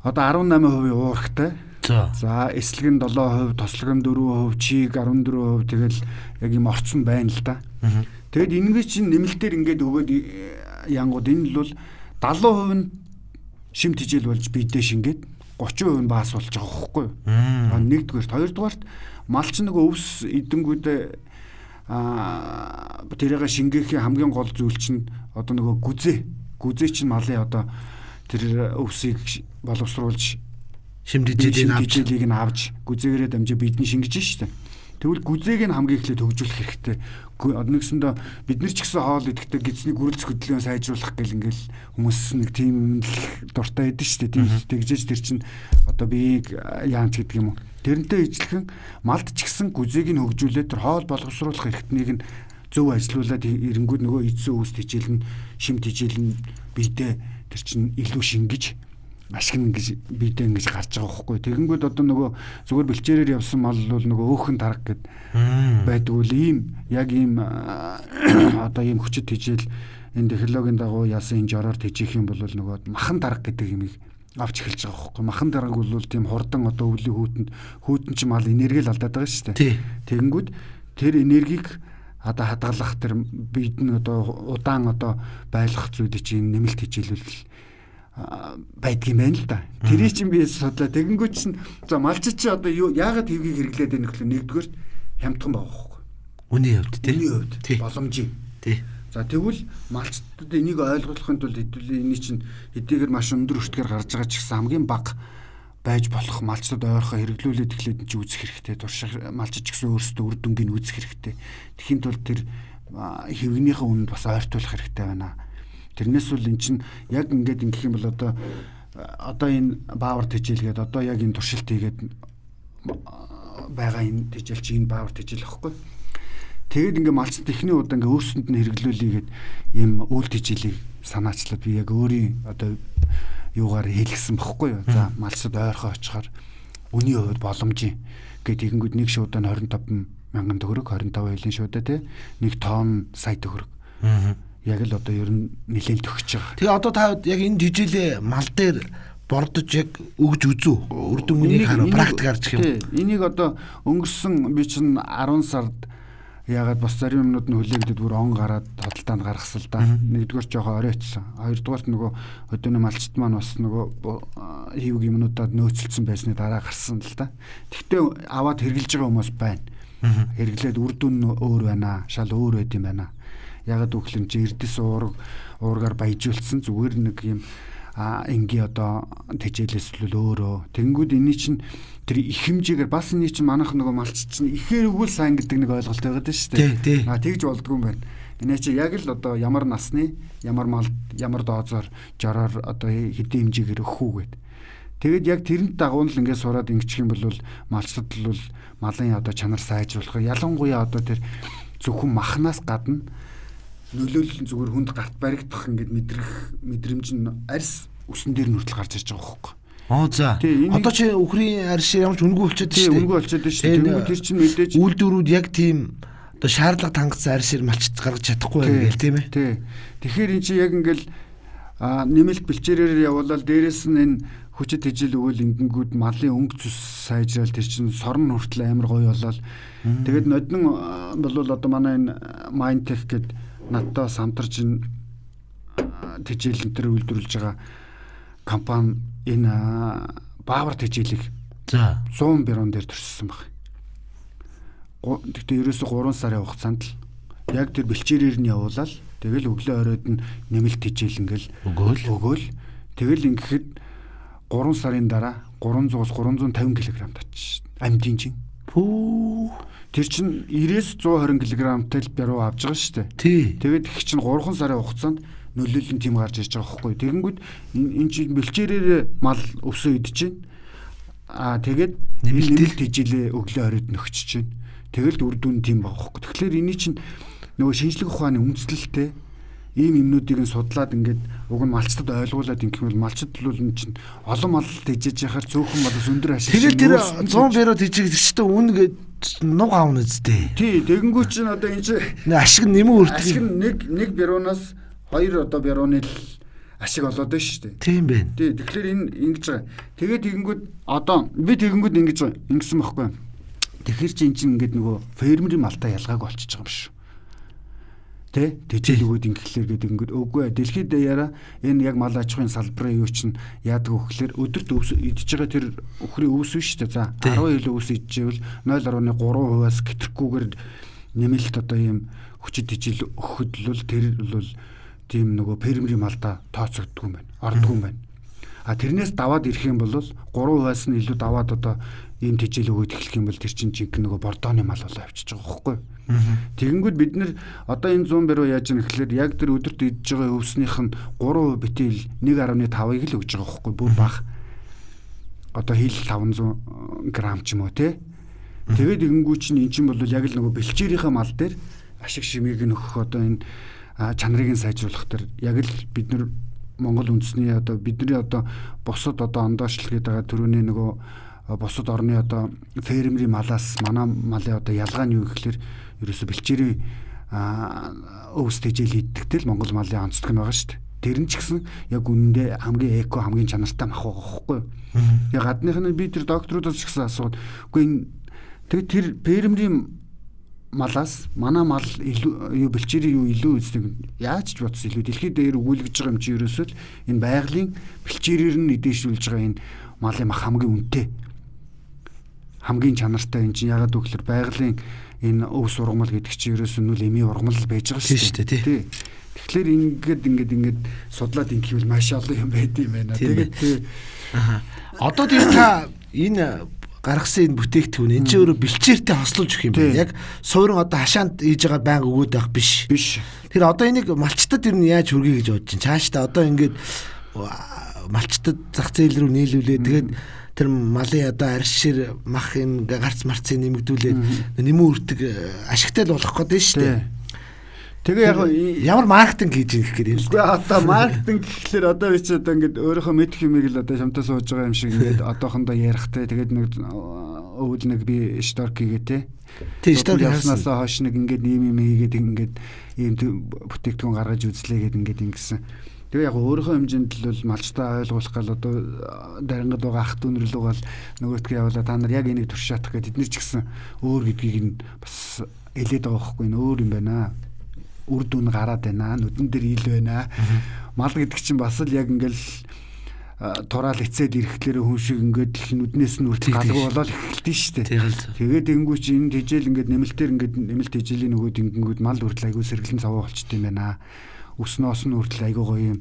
одоо 18% уурхтай. За эслэг нь 7%, тослог нь 4%, чиг 14%, тэгэл яг юм орцсон байна л да. Тэгэд энэгээ чинь нэмэлтээр ингээд өгөөд янгууд энэ л бол 70% нь шим тэжээл болж бидээ шингээд 30% нь баас болж байгаа хөөхгүй юу. Нэгдүгээрт, хоёрдугаарт малч нөгөө өвс эдэнгүүдээ тэрийг шингээхийн хамгийн гол зүйл чинь одоо нөгөө гүзээ чинь малын одоо тэр өвсийг боловсруулж шим тэжээлийг нь авч гүзээгээрээ дамжиж бидний шингэж штэ. Тэгвэл гүзээг нь хамгийн эхлээд хөгжүүлэх хэрэгтэй. Нэгсэндээ бид нар ч гэсэн хоол идэхдээ гизний гүрэлц хөдөлгөөн сайжруулах гэл ингээл хүмүүс нэг тийм дуртай байдаг штэ. Тийм тэгжээж тэр чинь одоо биеийг яамч гэдэг юм уу. Тэрнтэй ижилхэн малд ч гэсэн гүзээг нь хөгжүүлээд тэр хоол боловсруулах эрхтнийг нь зөв ажилуулад эренгүүд нөгөө эдсэн өвс тэжээл нь шим тэжээл нь биедээ тэр чинь илүү шингэж ашиг ингэж биедээ ингэж гарч байгаа байхгүй. Тэгэнгүүт одоо нөгөө зүгээр бэлчээрээр явсан мал бол нөгөө өөхөн тарга гэд байдаг үл ийм яг ийм одоо ийм хүчит тэжээл энэ технологийн дагуу яасан энэ жороор тэжих юм бол нөгөө махан тарга гэдэг юмыг авч эхэлж байгаа байхгүй. Махан тарга бол тийм хурдан одоо өвлийн хүүтэн ч мал энерги л алдаад байгаа шүү дээ. Тэгэнгүүт тэр энергийг одоо хадгалах тэр бид нь одоо удаан одоо байлгах зүйлийг чинь нэмэлт хичээлүүл байдгийн байна л да. Тэрийг чинь би судлаа. Тэгэнгүүт чинь за малчид чи одоо яагаад хэвгийг хэрэглээд байх вэ? Нэгдүгээр хямдхан байгаа байхгүй. Үний хувьд тий. Боломжийн. Тий. За тэгвэл малчдад энийг ойлгохын тулд хэдүүлээ эний чинь хэдийгээр маш өндөр өртгөр гарч байгаа ч гэсэн хамгийн бага байж болох малчдад ойрхоо хэрэглүүлээд эхлээд чи үзэх хэрэгтэй. Турших малчид ч гэсэн өөрсдөө үр дүнгийг үзэх хэрэгтэй. Тэхийн тулд тэр хэвгнийхээ үнэнд бас ойртуулах хэрэгтэй байна. Тэрнээс бол эн чинь яг ингээд ингэх юм бол одоо энэ баавар тэжээлгээд одоо яг энэ туршилт хийгээд байгаа энэ тэжээл чи энэ баавар тэжээл ахгүй. Тэгээд ингээд малчд эхний удаа ингээд өөрсөнд нь хэрэглүүлээгээд ийм үйл тэжээлийг санаачлаад би яг өөрийн одоо юугаар хэлгсэн бохгүй юу. За малчд ойрхоо очихоор үний хувьд боломжийн гэдэг тэгэнгүүт нэг шуудан 25 мянган төгрөг 25 хэлийн шуудаа те нэг тонн сая төгрөг. Яг л одоо ер нь нэлээд төгсөж байгаа. Тэгээ одоо та яг энэ тэжээлээ мал дээр бордож яг өгж үзүү. Үр дүнгийн хараа практик гарч юм. Энийг одоо өнгөрсөн би чинь 10 сард ягаад бас зарим юмнууд нь хүлээгдээд бүр он гараад тодалтаанд гаргасан л да. Нэгдүгээр жоохон оройтсан. Хоёрдугаарт нөгөө өдөөний малчт маань бас нөгөө хийвг юмнуудад нөөцөлдсөн байсны дараа гарсан л да. Тэгтээ аваад хэрглэж байгаа хүмүүс байна. Хэрэглээд үр дүн өөр байна. Шал өөр байд юм байна. ягаад гэвэл чи эрдэс уургаар баяжуулсан зүгээр нэг юм энгийн одоо тэжээлээс л өөрөө. Тэнгүүд энэ чинь тэр их хэмжээгээр бас энэ чинь манайх нөгөө малч чинь ихээр өгвөл сайн гэдэг нэг ойлголт байгаа даа шүү дээ. Тэгж болдгоо юм байна. Энэ чи яг л одоо ямар насны, ямар мал, ямар доозоор жараар одоо хэдийн хэмжээгээр өгөх үү гэд. Тэгэд яг тэрнт дагуун л ингээд сураад ингэчих юм бол малчтад л малын одоо чанар сайжруулах. Ялангуяа одоо тэр зөвхөн махнаас гадна нөлөөлөл зүгээр хүнд гарт баригдах ингээд мэдрэмж нь арьс үсэн дээр нүртэл гарч ирж байгаа хөөхгүй. За. Одоо чи үхрийн арьс ямар ч үнгүй болчиход шүү дээ. Үнгүй болчиход шүү дээ. Тэнгүүд тэр чинь мэдээж үйлдвэрүүд яг тийм одоо шаардлага тангацсан арьсээр малчд гаргаж чадахгүй байх гээл тийм ээ. Тий. Тэгэхээр эн чи яг ингээл нэмэлт бэлчээрээр явуулаад дээрэс нь энэ хүчит хижил өгөөл ингэнгүүд малын өнгө цус сайжрал тэр чинь сорн хүртэл амар гоё болол. Тэгээд нодин бол одоо манай энэ Mindtech гэдэг надтай самтарч энэ тэжээл энэ үйлдвэрлэж байгаа компани энэ баавар тэжээлийг 100 бэрон дээр төрсөн баг. Тэгтээ ерөөсө 3 сарын хугацаанд л яг тэр бэлчээрээр нь явуулаад тэгэл өглөө оройд нь нэмэлт тэжээл ингээл өгөөл тэгэл ингэхэд 3 сарын дараа 300-аас 350 кг татчих амьдын чинь. Тэр чинь 90-120 кг-тай л баруун авч байгаа шүү дээ. Тэгээд их чинь 3 сарын хугацаанд нөлөөлөл нь тийм гарч ирж байгаа байхгүй. Тэгэнгүүт энэ чинь бэлчээрээр мал өвсөө идэж байна. Тэгээд нэмэлт тэжээлээ өглөө оройд нөхчөж байна. Тэгэл үр дүн тийм байгаа хөөхгүй. Тэгэхээр энэ чинь нөгөө шинжлэх ухааны үндэслэлтэй ийм юмнуудыг нь судлаад ингээд уг нь малчтад ойлгуулад ингэх юм бол малчд л энэ чинь олон мал тэжээж яхаар цөөхөн малс өндөр ашиг. Тэгэхээр тэр 100 бэрөө тэжээгчтэй үн гээд нуг аавна үстэй. Тий, тэгэнгүүт чинь одоо энэ чинь ашиг нэмэн үрдэг. Ашиг нэг бэрүүнаас 2 одоо бэрүүний л ашиг олоод байна шүү дээ. Тийм байна. Тий, тэгэхээр энэ ингэж байгаа. Тэгээд тэгэнгүүт одоо би тэгэнгүүт ингэж ингэсэн байхгүй. Тэгэхээр чи эн чинь ингээд нөгөө фермерийн малтай ялгааг болчихж байгаа юм шүү. Тэ тэжээл өгөөд ингэхлээр гэдэг ингээд үгүй дэлхийд даяараа энэ яг мал аж ахуйн салбарын юу чинь яадаг өгөхлээр өдөрт идж байгаа тэр өхрийн өвс биш үү? За 10 кг өвс идчихвэл 0.3%-аас гэтрэхгүйгээр нэмэлт одоо ийм хүчит тэжээл өгөхөд л тэр бол тийм нөгөө фермерийн малдаа тооцогддог юм байна. Орддог юм байна. Тэрнээс даваад ирэх юм бол 3%-аас нь илүү даваад одоо ийм тэжээл өгөөд эхлэх юм бол тэр чинь жинхэнэ нөгөө бордооны мал болоо авчиж байгаа байхгүй. Тэгэнгүүт бид нэр одоо энэ 100 бэрөө яаж юм гэхэлэр яг тэр өдөрт идж байгаа өвснийх нь 3% битэл 1.5-ыг л өгж байгаа байхгүй. Бүр бага. Одоо хил 500 грамм ч юм уу те. Тэгээд тэгэнгүүт чинь эн чинь бол яг л нөгөө бэлчээрийнхээ мал дээр ашиг шимийг нөхөх одоо энэ чанарыг нь сайжруулах төр яг л бид нар Монгол үндэсний одоо бидний одоо бусад одоо ондоошлол гэдэг байгаа төрөний нөгөө бусад орны одоо фермерийн малаас манай малын одоо ялгаа нь юу гэхэлэр ерөөсө бэлчээрийн өвс тэжээл идэгтэй л Монгол малын онцлог нь байгаа шүү дээ. Тэр нь ч гэсэн яг үнэндээ хамгийн эко хамгийн чанартай мах байгаа байхгүй юу? Яг гадных нь би тэр докторудаас ч гэсэн асууд. Үгүй тэгээд тэр фермерийн малаас манай мал илүү бэлчээрийн юу илүү үздэг яаж ч бодсон илүү дэлхийд дээр өгүүлгэж байгаа юм чи ерөөсөө л энэ байгалийн бэлчээрээр нь эдээшүүлж байгаа энэ малын мах хамгийн үнэтэй хамгийн чанартай энэ чинь ягаад гэвэл байгалийн энэ өвс ургамал гэдэг чинь ерөөсөө нүл эми ургамал байж байгаа шүү дээ тий. Тэгэхээр ингээд судлаад ингэвэл маш олон юм байд юм байна. Тэгээд одоо тийм та энэ гаргасан энэ бүтээгдэхүүн энэ ч өөрөө бэлчээртэй хослуулж өгөх юм байна. Яг суурин одоо хашаанд хийж байгаа байнга өгөөд байх биш. Тэр одоо энийг малчтад ер нь яаж хүргэе гэж бодож чинь цаашдаа одоо ингээд малчтад зах зээл рүү нийлүүлээ. Тэгээд тэр малын одоо арьсшир мах юм гарц марцыг нэмэгдүүлээд нэмэн үрдэг ашигтай л болох гэдэг нь шүү дээ. Тэгээ яг ямар маркетинг хийж ирэх гэдэг юм. Үгүй одоо маркетинг гэхэлэр одоо би ч одоо ингээд өөрийнхөө мэдх юмыг л одоо шамтаа сууж байгаа юм шиг ингээд одоохондоо ярихтай. Тэгээд нэг өвөл нэг би шторк хийгээ те. Тий шторк яснаас хойш нэг ингээд ийм хийгээд ингээд ийм бүтээгдэхүүн гаргаж үзлээ гэдэг ингээд ингэсэн. Тэгээ яг өөрийнхөө хэмжээнд л бол малчтаа ойлгуулах гал одоо дарангад байгаа ах дүүнэр л угаал нөгөөтгөө явуулаа та нар яг энийг туршаадах гэдэг тэд нар ч гэсэн өөр гэдгийг нь бас хэлээд байгаа байхгүй нь өөр юм байна. Үр дүн гараад байна. Нүдэн дээр ил байна. Мал гэдэг чинь бас л яг ингээл тураал эцээд ирэхлээр хүн шиг ингээд нүднээс нь үртэл галгүй болоод эхэлдэж штэ. Тэгээд ингүүч энэ тэжээл ингээд нэмэлт тэжээлийн нөгөөд ингэнгүүд мал үртэл айгүй сэргэлэн цаваа болчт юм байна. Өснөөс нь үртэл айгүй гоё юм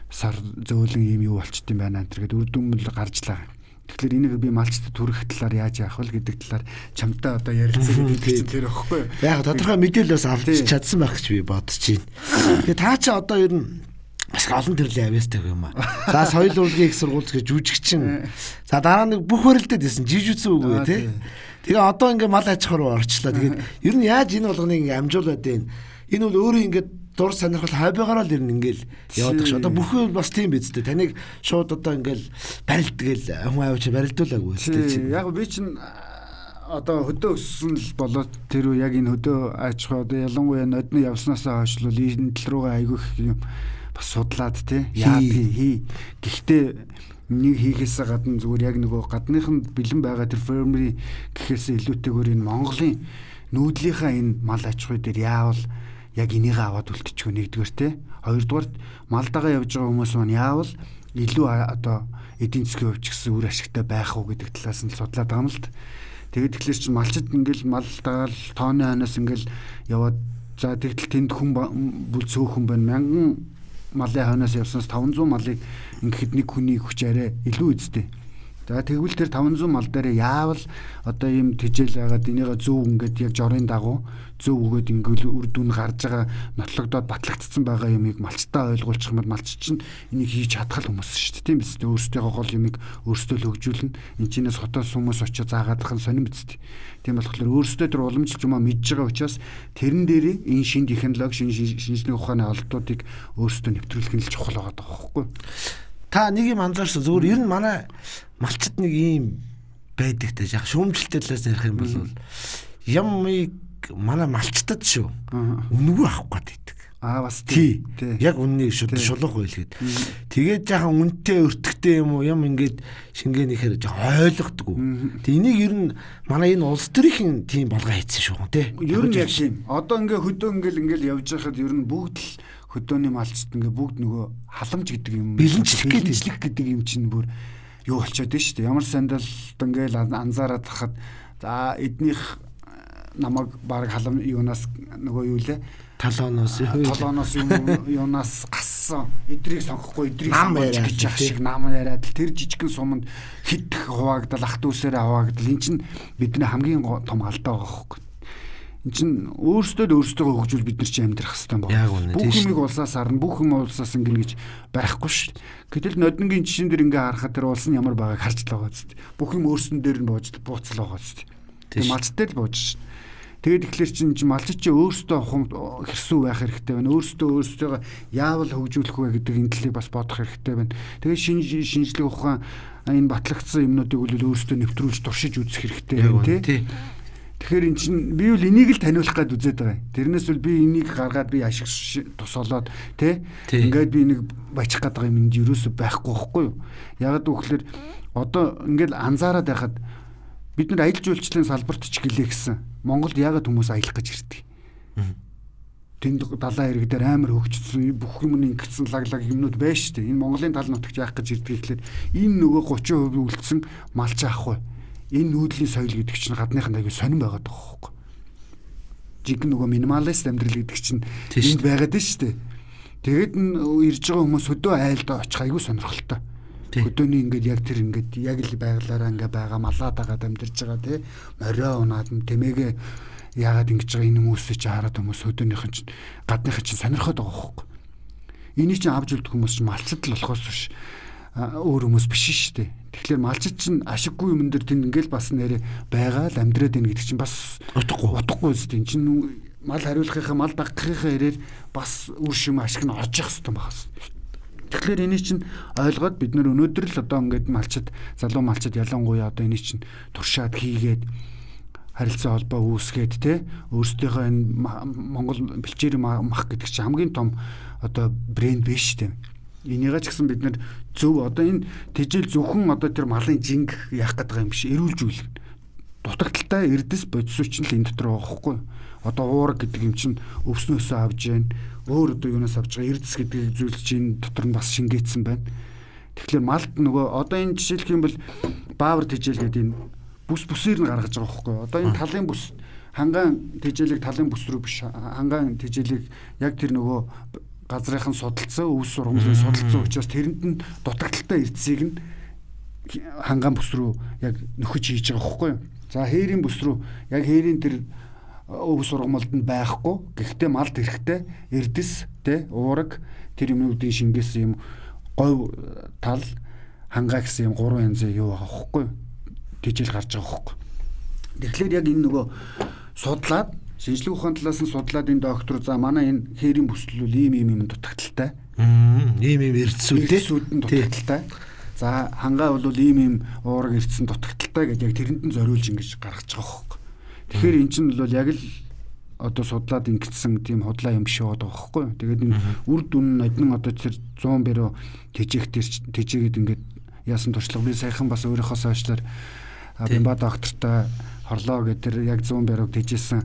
сар зөөлөн юм юу болчт юм байна. Тэгээд үр дүнмэл гарчлаа. Тэгэхээр энийг би малчтад түрэх талаар яаж яах вэ гэдэг талаар чамтай одоо ярилцсан гэдэг тэр өгөхгүй. Яг тодорхой мэдээлэл бас авч чадсан байх гэж би бодож байна. Тэгээд таа чи одоо ер нь бас олон төрлийн авьяастай юм аа. За соёл урлагийн их сургууль гэж жүжигчин. За дараа нэг бүх хөрөлдөд байсан жижигцэн үгүй тий. Тэгээ одоо ингээ мал аж ахуй руу орчлаа. Тэгээд ер нь яаж энэ болгоныг ингээ амжуулаад байна. Энэ бол өөрөө ингээ дур сонирхол хавьягаар л ер нь ингээл яваад ш. Одоо бүхэн бас тийм биз дээ. Таныг шууд одоо ингээл барилдгээл хүн авч барилдуулаагүй л тий. Яг би чинь одоо хөдөө өссөн л болоод тэр үе яг энэ хөдөө аж ахуй одоо ялангуяа нодны явснаасаа хойш л энэ тал руугаа айгүйх юм бас судлаад тий хий. Гэхдээ нэг хийхээс гадна зүгээр яг нөгөө гадныханд бэлэн байгаа тэр фермери гэхээс илүүтэйгээр энэ Монголын нүүдлийнхаа энэ мал аж ахуй дээр яавал яг энийг аваад үлдчихгүй нэгдүгээр тий. Хоёрдугаар малдагаа явж байгаа хүмүүс маань яавал илүү одоо эдийн засгийн хувьд ч гэсэн үр ашигтай байх уу гэдэг талаас нь судлаад байгаа юм л т. Тэгээд тэгэхээр чинь малчид ингээл мал дагаал тооны ханаас ингээл яваад за тэгтэл тэнд хүн бүл цөөхөн байна 1000 малын хойноос явснаас 500 малыг ингээд нэг хүний хүч арай илүү үздэй. За тэгвэл тэр 500 мал дээр яавал одоо ийм тэжээл байгаад энийгээ зөв ингээд яг жорын дагуу зөв өгөөд ингээл үр дүн гарч байгаа нотлогдоод батлагдсан байгаа юмыг малчтаа ойлгуулчих юм бол малч чинь энийг хийж чадхал хүмүүс шүү дээ тийм биз дээ өөрсдийнхөө гол юмыг өөрсдөө л хөгжүүлнэ энэ чинээс хотоос хүмүүс очиж заагаадах нь сонирн биз дээ тийм болохоор өөрсдөө тэр уламжлалт юмаа мэдж байгаа учраас тэрэн дээр энэ шинэ технологи шинжлэх ухааны олдуудыг өөрсдөө нэвтрүүлэх нь л чухал байгаа байхгүй та нэг юм анзаарсан зөвөр ер нь манай малчид нэг ийм байдаг та яг шүүмжлэлтэй талаас ярих юм бол ямыг манай малчтад шүү үнэгүй авах гэдэг. Бас тий. Яг үннийг шулуух байлгээд. Тэгээд жаахан үнэтэй өртөгтэй юм уу юм ингээд шингээнийхээр жаахан ойлгодгүй. Тэг энийг ер нь манай энэ улс төрийн тийм болгоо хийсэн шүү тий. Ер нь яг тийм. Одоо ингээ хөдөө ингээл явж байхад ер нь бүгд л хөдөөний малчд ингээ бүгд нөгөө халамж гэдэг юм бэлэнчлэх гэдэг юм чинь бүр юу болчиход байна шүү дээ. Ямар сандалд ингээл анзаараад хахад за эднийх намайг баг халам юунаас нөгөө юу лээ талооноос юунаас гассан эдрийг сонгохгүй эдрийг сонгож гэж яах шиг нам яриад тэр жижигхэн суманд хидэх хуваагдал ах дүүсээрээ хуваагдал эн чинь бидний хамгийн том алдаа байгаа хөөхгүй. Эн чинь өөрсдөө хөгжүүл бид нар чи амьдрах хэрэгтэй байна. Бүх юмыг улсаас харна, бүх юм улсаас ингэнэ гэж байхгүй шүү дээ. Гэтэл ноднгийн жишээн дээр ингээ харахад тэр улс нь ямар байгааг харж л байгаа зү. Бүх юм өөрсөн дээр нь бууж бууцал байгаа зү. Тэгээ малчтай л бууж шин. Тэгээд ихлээр чинь малчид чи өөрсдөө хэрсүү байх хэрэгтэй байна. Өөрсдөө яавал хөгжүүлэх вэ гэдэг энэ талыг бас бодох хэрэгтэй байна. Тэгээд шинжлэх ухаан энэ батлагдсан юмнуудыг үл өөрсдөө нэвтрүүлж туршиж үзэх хэрэгтэй байна тий. Тэгэхээр эн чинь би бол энийг л таниулах гээд үзээд байгаа юм. Тэрнээс бол би энийг гаргаад би ашиг тусалаад тий. Ингээд би энийг бачих гээд байгаа юм энд юусоо байхгүй байхгүй юу. Ягаад гэвэл одоо ингээд анзаараад байхад бид нар аялал жуулчлалын салбарт ч гэлээ гисэн. Монголд яагаад хүмүүс аялах гэж ирдэг? Тэнд далайн ирэг дээр амар хөгжсөн бүх юм ингэсэн лаглаг юмнууд байна шүү дээ. Энэ Монголын тал нутагт яах гэж ирдэг гэхэлэр энэ нөгөө 30% үлдсэн малч аахгүй. Энэ нүүдлийн соёл гэдэг чинь гадныханд аягүй сонирн байгаад байгаа хөөхгүй. Жиг нөгөө минималист амьдрал гэдэг чинь энд байгаад байна шүү дээ. Тэгээд ирж байгаа хүмүүс хөдөө айлд очих аягүй сонирхолтой. Хөдөөний ингээд яг тэр ингээд яг л байглаараа ингээ байгаа малаад агаад амьдарч байгаа тий. Морио унаад тэмээгээ яагаад ингэж байгаа энэ хүмүүсээ чи хараад хүмүүс хөдөөнийхэн чинь гадныхын чинь сонирхоод байгаа хөөхгүй. Энийг чинь авч үлдэх хүмүүс чинь малчд л болохоос биш өөр хүмүүс биш шүү дээ. Тэгэхээр малчид чинь ашиггүй юм дээр тэнд ингээл бас нэрэ байгаа л амьдраад байна гэдэг чинь бас утгагүй үстэй. Энд чинь мал хариулахынхаа мал дагахынхаа хэрээр бас үр шим ашиг нь очих хэрэгтэй багс. Тэгэхээр энийг чинь ойлгоод бид нөр өнөөдөр л одоо ингээд малчид залуу малчид ялангуяа одоо энийг чинь туршаад хийгээд харилцаа холбоо үүсгээд те өөрсдийнхөө энэ Монгол бэлчээр мах гэдэг чинь хамгийн том одоо брэнд биш шүү дээ. Энийгээ ч гэсэн бид нэр зөв одоо энэ тэжээл зөвхөн одоо тэр малын жинг яах гэдэг юм биш эрүүлжүүлэх. Дутагдaltaй эрдэс бодисууч нь л энэ дотор байгаа хгүй. Одоо уураг гэдэг юм чинь өвснөөсөө авж जैन өөр одоо юунаас авч байгаа эрдэс гэдэг зүйл чинь дотор нь бас шингээсэн байна. Тэгэхээр малд нөгөө одоо энэ жишээлх юм бол баавар тэжээл гэдэг энэ бүсээр нь гаргаж байгаа байхгүй юу? Одоо энэ талын бүс хангаан тэжээлийг талын бүс рүү биш хангаан тэжээлийг яг тэр нөгөө газрынхан судалцсан өвс сургамлын судалцсан учраас тэрэнд нь дутагдaltaй эрдэсийг нь хангаан бүс рүү яг нөхөж хийж байгаа байхгүй юу? За хээрийн бүс рүү яг хээрийн тэр өвс сургамлд нь байхгүй. Гэхдээ малд хэрэгтэй эрдэс тэ уураг тэр юмнуудын шингээс юм говь тал хангаа гэсэн юм 3 янзын юу байгаа байхгүй юу? Тэжээл гарч байгаа байхгүй. Тэгэхээр яг энэ нөгөө судлаад шинжлэх ухааны талаас нь судлаад энэ доктор за манай энэ хээрийн бүслэл ийм дутагдaltaй. Ийм эрдэсүүд нь дутагдaltaй. За хангаа бол ийм уураг эрдсэн дутагдaltaй гэж яг тэрэнд нь зориулж ингэж гаргаж байгаа байхгүй. Тэгэхээр эн чинь бол яг л одоо судлаад ингэсэн тийм худлаа юм биш байгаа байхгүй юу. Тэгээд энэ үр дүн однин одоо тэр 100 бэрөө тэжээгээд ингээд яасан туршлага би саяхан бас өөрийнхөө сошиалаар бимба доктортой хорлоо гэдэг яг 100 бэрөөг тэжээсэн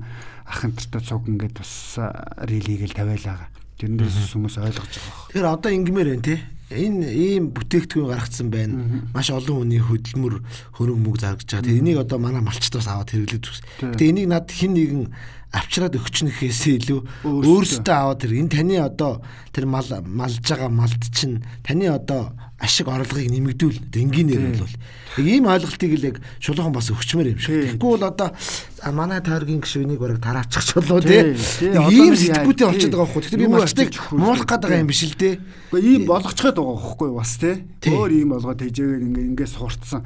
ах энтертэй цуг ингээд бас рилигээл тавиалаа. Тэрнээс хүмүүс ойлгож байгаа. Тэгэхээр одоо ингмээр байна те. Энэ ийм бүтээгдэхүүн гаргацсан байна. Маш олон хүний хөдөлмөр хөрөнгө мөнгө заргаж байгаа. Тэгээ энийг одоо манай малчтаас аваад хэрэглээд үзсэн. Тэгээ энийг над хэн нэгэн авчраад өгчнөхөөсөө илүү өөрсдөө аваад тэр энэ таны одоо тэр малж байгаа малд чинь таны одоо ашиг орлогыг нэмэгдүүл энгийнээр бол яг ийм ойлголтыг л яг шулуухан бас өгчмээр юм шиг. Тэгэхгүй бол одоо манай тойргийн гишүүнийг бараг тараачих болоо тий. Ийм сэтгүүтэй болчиход байгаа байхгүй. Тэгэхээр би малчтыг муулах гээд байгаа юм биш л дээ. Гэхдээ ийм болгочиход байгаа байхгүй бас тий. Өөр ийм болгоод тэжээгээд ингээд сурцсан.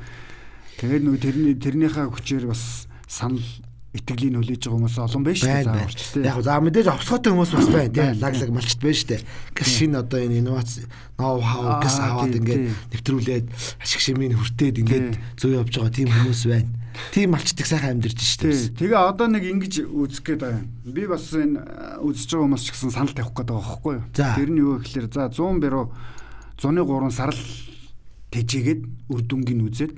Тэгээд нөгөө тэрнийхээ хүчээр бас санал итгэлийн хүлээж байгаа хүмүүс олон байна шүү дээ зааварч тий. Яг за мэдээж овсгоотой хүмүүс бас байна тий. Лаглаг малчт байна шүү дээ. Гэс шинэ одоо энэ инновац ноу хау гэс аваад ингээд нэвтрүүлээд ашиг шимийг хүртээд ингээд зөв явж байгаа тийм хүмүүс байна. Тийм малчтыг сайхан амьдэрж шүү дээ. Тэгээ одоо нэг ингэж үзэх гээд байгаа юм. Би бас энэ үзэж байгаа хүмүүс ч гэсэн санал тавих гээд байгаа байхгүй юу. Тэр нь юу гэхээр за 100 бэрөө 103 сар л тэжээгээд үр дүнгийн үзээд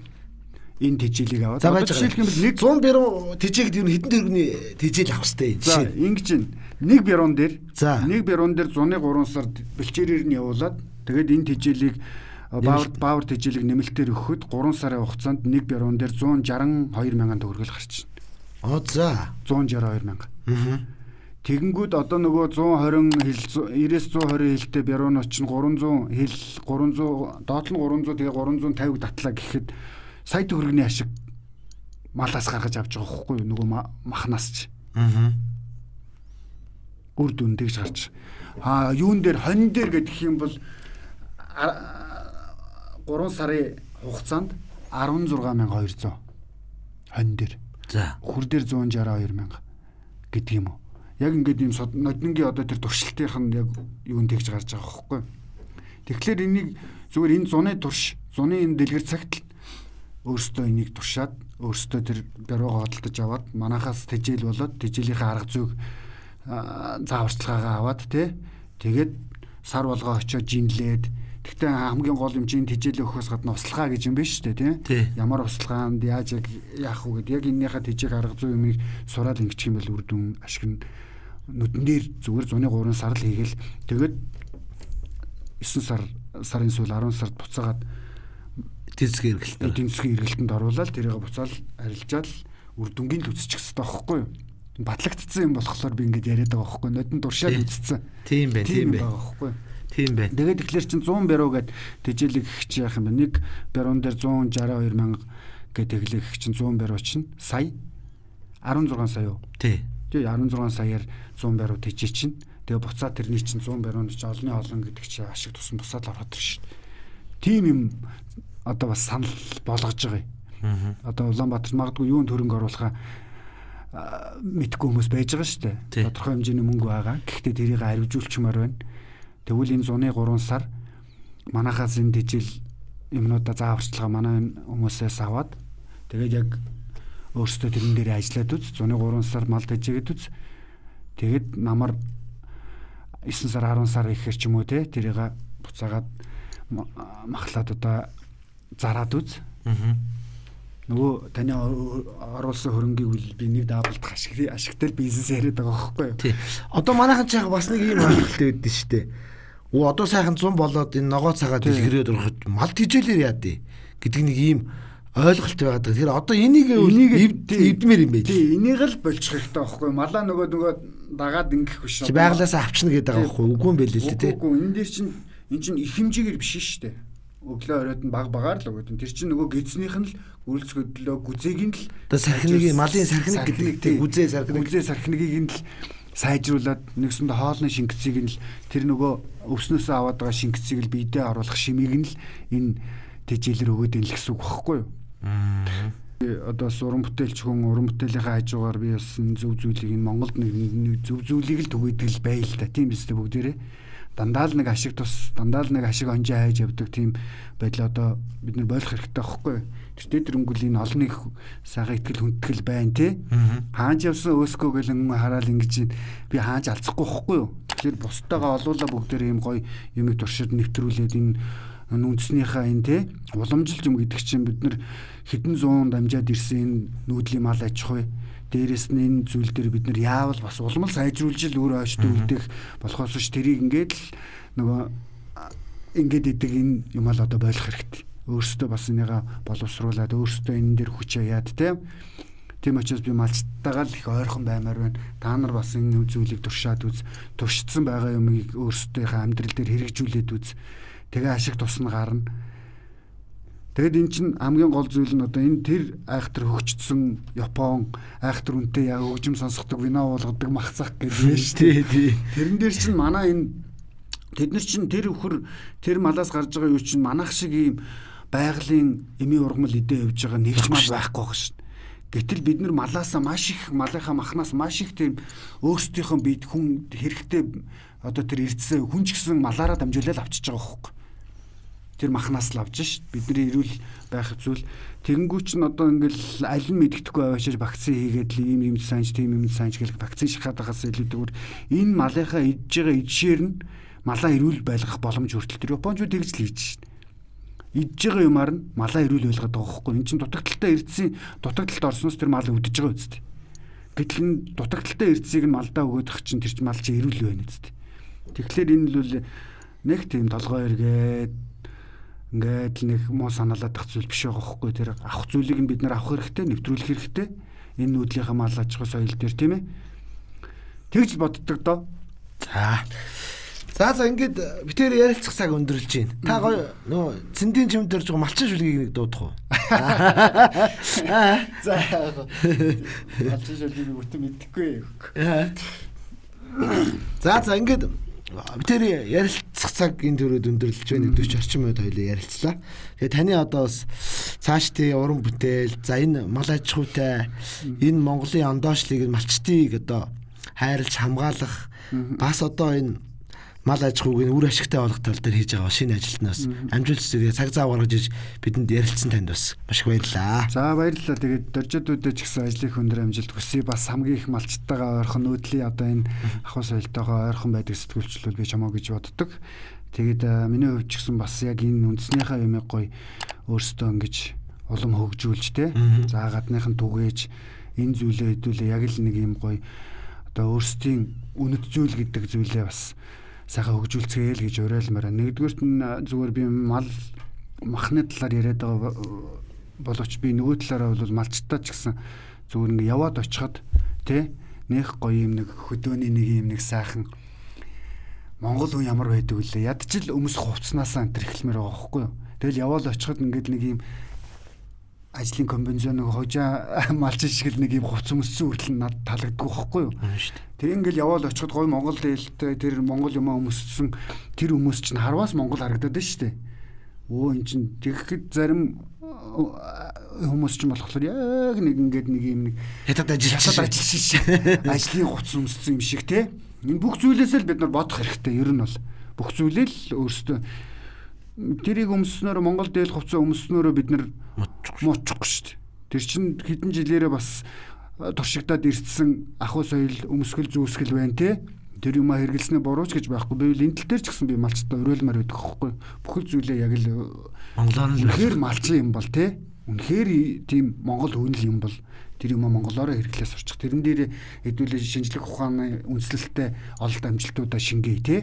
энэ тэжээлийг аваад одоо жишээлх юм бол 100 бэрөө тэжээгэд юу хэдэн төгрөгийн тэжээл авах хэрэгтэй. За ингэж нэг бэрон дээр 1 бэрон дээр 103 сард бэлчээрээр нь явуулаад тэгээд энэ тэжээлийг баавар тэжээлийг нэмэлтээр өгөхөд 3 сарын хугацаанд нэг бэрон дээр 162 мянган төгрөгөл гарч байна. За 162 мянга. Тэгэнгүүт одоо нөгөө 120 90-с 120 хэлтэй бэрոնууд чинь 300 хэл 300 доод нь 300 тэгээ 350 татлаа гэхэд сая төгрөгийн ашиг малаас гаргаж авч байгаа байхгүй юу нөгөө махнаас ч. Үр дүн тэгж гарч. Юун дээр хонь дээр гэдэг юм бол 3 сарын хугацаанд 16200 хонь дээр. За хүр дээр 162 мянга гэдэг юм уу. Яг ингээд ийм нодингийн одоо тэр туршилтынх нь яг юунд тэгж гарч байгаа байхгүй. Тэгэхээр энийг зүгээр энэ зуны турш, зуны энэ дэлгэр цагт өөрсдөө энийг туршаад өөрсдөө тэр бэрөөгөө хөдөлж аваад манахаас тэжээл болоод тэжээлийнхээ арга зүйг зааварчилгаагаа аваад тэгээд сар болгоо очиод жинлээд тэгтээ хамгийн гол юм чинь тэжээл өгөхөөс гадна услгаа гэж юм биш үү тий ямар услгаанд яаж яах вэ гэдэг яг энэнийхээ тэжээг арга зүй юмыг сураад ингэчих юм бол үр дүн ашиг нь нүдэн дээр зүгээр 103 сар л хийгээл тэгээд 9 сарын сүүл 10 сард буцаагаад тэнцгийн эргэлтэнд оруулаад тэрийг буцаал арилжаал үр дүнгийн л үзчих хэрэгтэй байхгүй юу? Батлагдсан юм болохоор би ингэж яриад байгаа байхгүй юу? Нодон туршаад үзсэн. Тийм байна байхгүй юу? Тийм байна. Тэгээд тэгэхээр чин 100 бэрөө гэд тэжээлэг гэх чи яах юм бэ? Нэг бэрон дээр 162 мянга гэд тэглэх чин 100 бэрөө чин сая 16 сая юу? Тий 16 саяар 100 бэрөө тэжээ чин. Тэгээ буцаад тэрний чин 100 бэрөөнд чи олны олон гэдэг чи ашиг тусан бусаад ороод ир шин. Тийм юм одоо бас санал болгож байгаа юм. Одоо Улаанбаатар магадгүй юунд хөрөнгө оруулахаа мэдгүй хүмүүс байж байгаа шүү дээ. Тодорхой хэмжээний мөнгө байгаа. Гэхдээ тэрийг арвижуулчмаар байна. Тэгвэл энэ зуны 3 сар манахаас энэ тэжээл юмнуудаа зааварчилгаа манай хүмүүсээс аваад тэгээд яг өөрсдөө тэрэн дээр ажиллаад үз. Зуны 3 сар мал тэжээгээд үз. Тэгээд намар 9 сар 10 сар ихээр ч юм уу тэрийг буцаагаад махлаад одоо зараад үз. Нөгөө таны оруулсан хөрөнгийг үл би нэг даблдах ашигтай бизнес яриад байгаа байхгүй юу? Тий. Одоо манайхан ч яг бас нэг ийм ойлголттой байдсан шүү дээ. одоо сайхан 100 болоод энэ ногоо цагаа дэлгэрээд ороход мал тижээлэр яадэ гэдэг нэг ийм ойлголт байгаад. Тэгэхээр одоо энийг эвдмээр юм байл. Тий, энийг л болчих хэрэгтэй байхгүй. Малаа нөгөө дагаад ингэх биш. Чи байгалаасаа авчна гэдэг байгаа байхгүй. Үгүй юм байл л дээ тий. Үгүй энэ дээр чинь эн чинь их хэмжээгээр биш шүү дээ. Өглөө оройд нь багаар л өгöd. Тэр чинь нөгөө гидснийх нь л гүрэлцгөдлөө гүзээг нь л одоо сархиныг малын сархиныг гэдэг гүзээ сархиныг нь л сайжруулад нэгсэндээ хоолны шингэцийг нь л тэр нөгөө өвснөөсөө аваад байгаа шингэцийг л биедээ оруулах шимийг нь л энэ тэжээлэр өгöd ин л гэсэн үг байхгүй юу? Одоо уран бүтээлч хүн уран бүтээлийнхээ хажуугаар би бас зөв зүйлийг энэ Монголд нэг зөв зүйлийг л түгээдэг л бай л та. Тийм биз дээ бүгдээрээ. Дандаа л нэг ашиг тус, дандаа л нэг ашиг онжоо хайж явдаг тийм байдал одоо бид нар болох хэрэгтэй байхгүй юу? Тэр дөрөнгөл энэ олныг сайхан итгэл хүндэтгэл байна тий. Хаанч явсан өөскөө гэл хараад ингэж би хаанч алцахгүй байхгүй юу? Тэгэхээр бусдаагаа олуулаа бүгдээр ийм гоё юмыг туршид нэвтрүүлээд энэ үндэснийхээ энэ тий уламжилт юм гэдэг чинь бид нар хэдэн зуун дамжаад ирсэн нүүдлийн мал аж ахуй дээрэс нь энэ зүйл дээр бид нар яавал бас улмал сайжруулж л өөр ойштой үлдэх болохоос ш тэрийг ингээд л нөгөө ингээд идэг энэ юм ал одоо болох хэрэгтэй. Өөрсдөө бас энийгээ боловсруулад өөрсдөө энэ дээр хүч аяад тийм учраас би малчтайгаа л их ойрхон баймаар байна. Та нар бас энэ зүйлийг туршаад үз, туршицсан байгаа юмыг өөрсдийнхээ амьдрал дээр хэрэгжүүлээд үз. Тэгээ ашиг тусна гарна. Тэгэд эн чинь хамгийн гол зүйл нь одоо энэ тэр айхтар хөгжсөн Япон айхтар үнтэй яг хөгжим сонсгодог вино болгодог махцах гэдэг нь шүү дээ. Тэрэн дээр чинь манай энэ тэд нар чинь тэр өхөр тэр малаас гарч байгаа юу чинь манайх шиг ийм байгалийн эми ургамал идэ явж байгаа нэгч мал байхгүй байгаа шин. Гэтэл бид нар малаасаа маш их малынхаа махнаас маш их тийм өөрсдийнхөө бид хүн хэрэгтэй одоо тэр эрдэсээ хүн ч гэсэн малаараа дамжуулаад авчиж байгаа хөөхгүй. Тэр махнаас л авч ш. Бидний эрүүл байх зүйл. Тэгэнгүүч нь одоо ингээл аль нь мэддэхгүй аваачиж вакцин хийгээд л ийм сайнч тийм юм сайнч гэх вакцин шахаад байгаас илүүтэйгээр энэ малынхаа идж байгаа идшээр нь малаа эрүүл байлгах боломж хүртэл тэр Японууд тэгж л хийж ш. Идж байгаа юмар нь малаа эрүүл байлгаад байгаа хөөхгүй. Энд чинь дутагдaltaй эрдсийн дутагдалд орсноос тэр мал өвдөж байгаа үсттэй. Гэтэл энэ дутагдaltaй эрдсийг нь малдаа өгödөх чинь тэр чинь мал чи эрүүл байна үсттэй. Тэгэхээр энэ л нэг тийм толгой эргээд ингээд л нэг муу санаалаад ах зүйл биш байгаа хөөхгүй. Тэр авах зүйлийг нь бид нар авах хэрэгтэй, нэвтрүүлэх хэрэгтэй. Энэ нүүдлийнхаа мал аж ахуй соёл дээр тийм ээ. Тэгж боддог доо. За ингээд битээр ярилцах цаг өндөрлж байна. Та гоё нөө цэндийн чимд дөрж байгаа малчин шүлгийг нэг дуудах уу? За малчин шүлгийг бүтэн мэдхгүй. За ингээд битээр ярилцах цаг энэ төрөд өндөрлж байна. 40 орчим минут хоёлаа ярилцлаа. Тэгээ таны одоо бас цааш тий уран бүтээл, за энэ мал аж ахуйтай энэ Монголын ондоошлыг малчтыг одоо хайрлж хамгаалах бас одоо энэ мал аж ахуйг үр ашигтай болох тал дээр хийж байгаа шинэ ажилтнаас амжилт зүйлээ цаг зав гаргаж иж бидэнд ярилцсан танд бас маш их баярлалаа. За баярлалаа. Тэгээд дөржидүүдэд ч гэсэн ажлын өндөр амжилт хүсье. Бас хамгийн их малчтайгаа ойрхон нүүдлийн одоо энэ ахуй соёлтойгоо ойрхон байдаг сэтгүүлчлүүд би чамаа гэж боддог. Тэгээд миний хувьд ч гэсэн бас яг энэ үндэснийхээ юмыг гоё өөрсдөө ингэж улам хөгжүүлж те. За гадныхан түгээж энэ зүйлээ хэдүүлээ яг л нэг юм гоё одоо өөрсдийн үнэт зүйл гэдэг зүйлээ бас сайхан хөгжүүлцгээе л гэж уриалмаар. Нэгдүгээрт нь зүгээр би махны талаар яриад байгаа боловч би нөгөө талаараа бол малчтаа ч гэсэн зүгээр ингээ яваад очиход тий нэх гоё юм нэг хөдөөний нэг юм нэг сайхан Монгол хүн ямар байдаг вүлээ. Ядчил өмс хувцснаасаа энэ эхлэмээр байгаа байхгүй юу. Тэгэл яваад очиход ингээд нэг юм ажлын комбинзон нэг хожаа малчин шиг л нэг юм хувц өмссөн хүртэл над таалагддаг байхгүй юу. Тэг ингээл яваал очиход гоё Монгол дээлтэй тэр Монгол юмаа өмссөн тэр хүмүүс чинь харваас Монгол харагдаад байна шүү дээ. Өө эн чинь тэгэхэд зарим хүмүүс чинь болохоор яг нэг ингээд нэг юм нэг хятад ажилчин шиг ажлын хувц өмссөн юм шиг те. Энэ бүх зүйлээс л бид нар бодох хэрэгтэй. Ер нь бол бүх зүйлээ л өөрсдөө тэрийг өмснөөр Монгол дээл хувцас өмснөөрөө бид нар муучихгүй шүү дээ. Тэр чинь хэдэн жилээрээ бас туршигдаад ирсэн ахуй соёл өмсгөл зүүсгэл байна те. Тэр юмаа хэрэглэснээ бурууч гэж байхгүй. Би энэ тал дээр ч гэсэн би малчтай уриалмаар байдаг хөхгүй. Бүхэл зүйлээ яг л монголоор л үнэхээр малчин юм бол те. Үнэхээр тийм монгол хүн л юм бол тэр юмаа монголоор хэрэглээс сурчих. Тэрэн дээр хэдүүлээ шинжлэх ухааны үндэслэлтэй ололт амжилтуудаа шингээе те.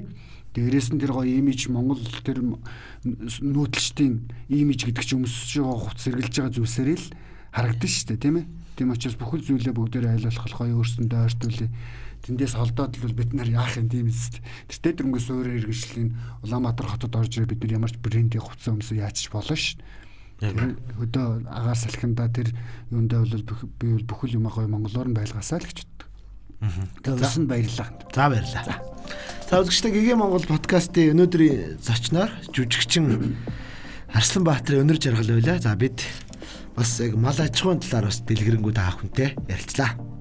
Дээрээс нь тэр гоё имиж Монгол тэр нүүдэлчдийн имиж гэдэг чинь өмсөж байгаа хувц сэргэлж байгаа зүйлсээр л харагдана шүү дээ, тийм ээ. Тийм учраас бүхэл зүйлээ бүгдээр айлуулах гоё өөрсөндөө ойртуулъя. Тэндээс холдоод л бид нар яах юм тийм ээ. Тэр дөрөнгө суурь иргэншлийн Улаанбаатар хотод орж ирээ бид нар ямар ч брендийн хувцас өмсөө яаж болно шүү. Тэр өдөө агаар салхинда тэр юундаа бол би бүхэл юм гоё монголоор нь байлгаасаа л гэж боддог. Тэгээс нь баярлалаа. За баярлалаа. За үзэгчдээ ГГ Монгол подкастын өнөөдрийн зочноор жүжигчин Арсланбаатарын өнөр жаргал байлаа. За бид бас яг мал аж ахуйн талаар бас дэлгэрэнгүй та бүхэнтэй ярилцлаа.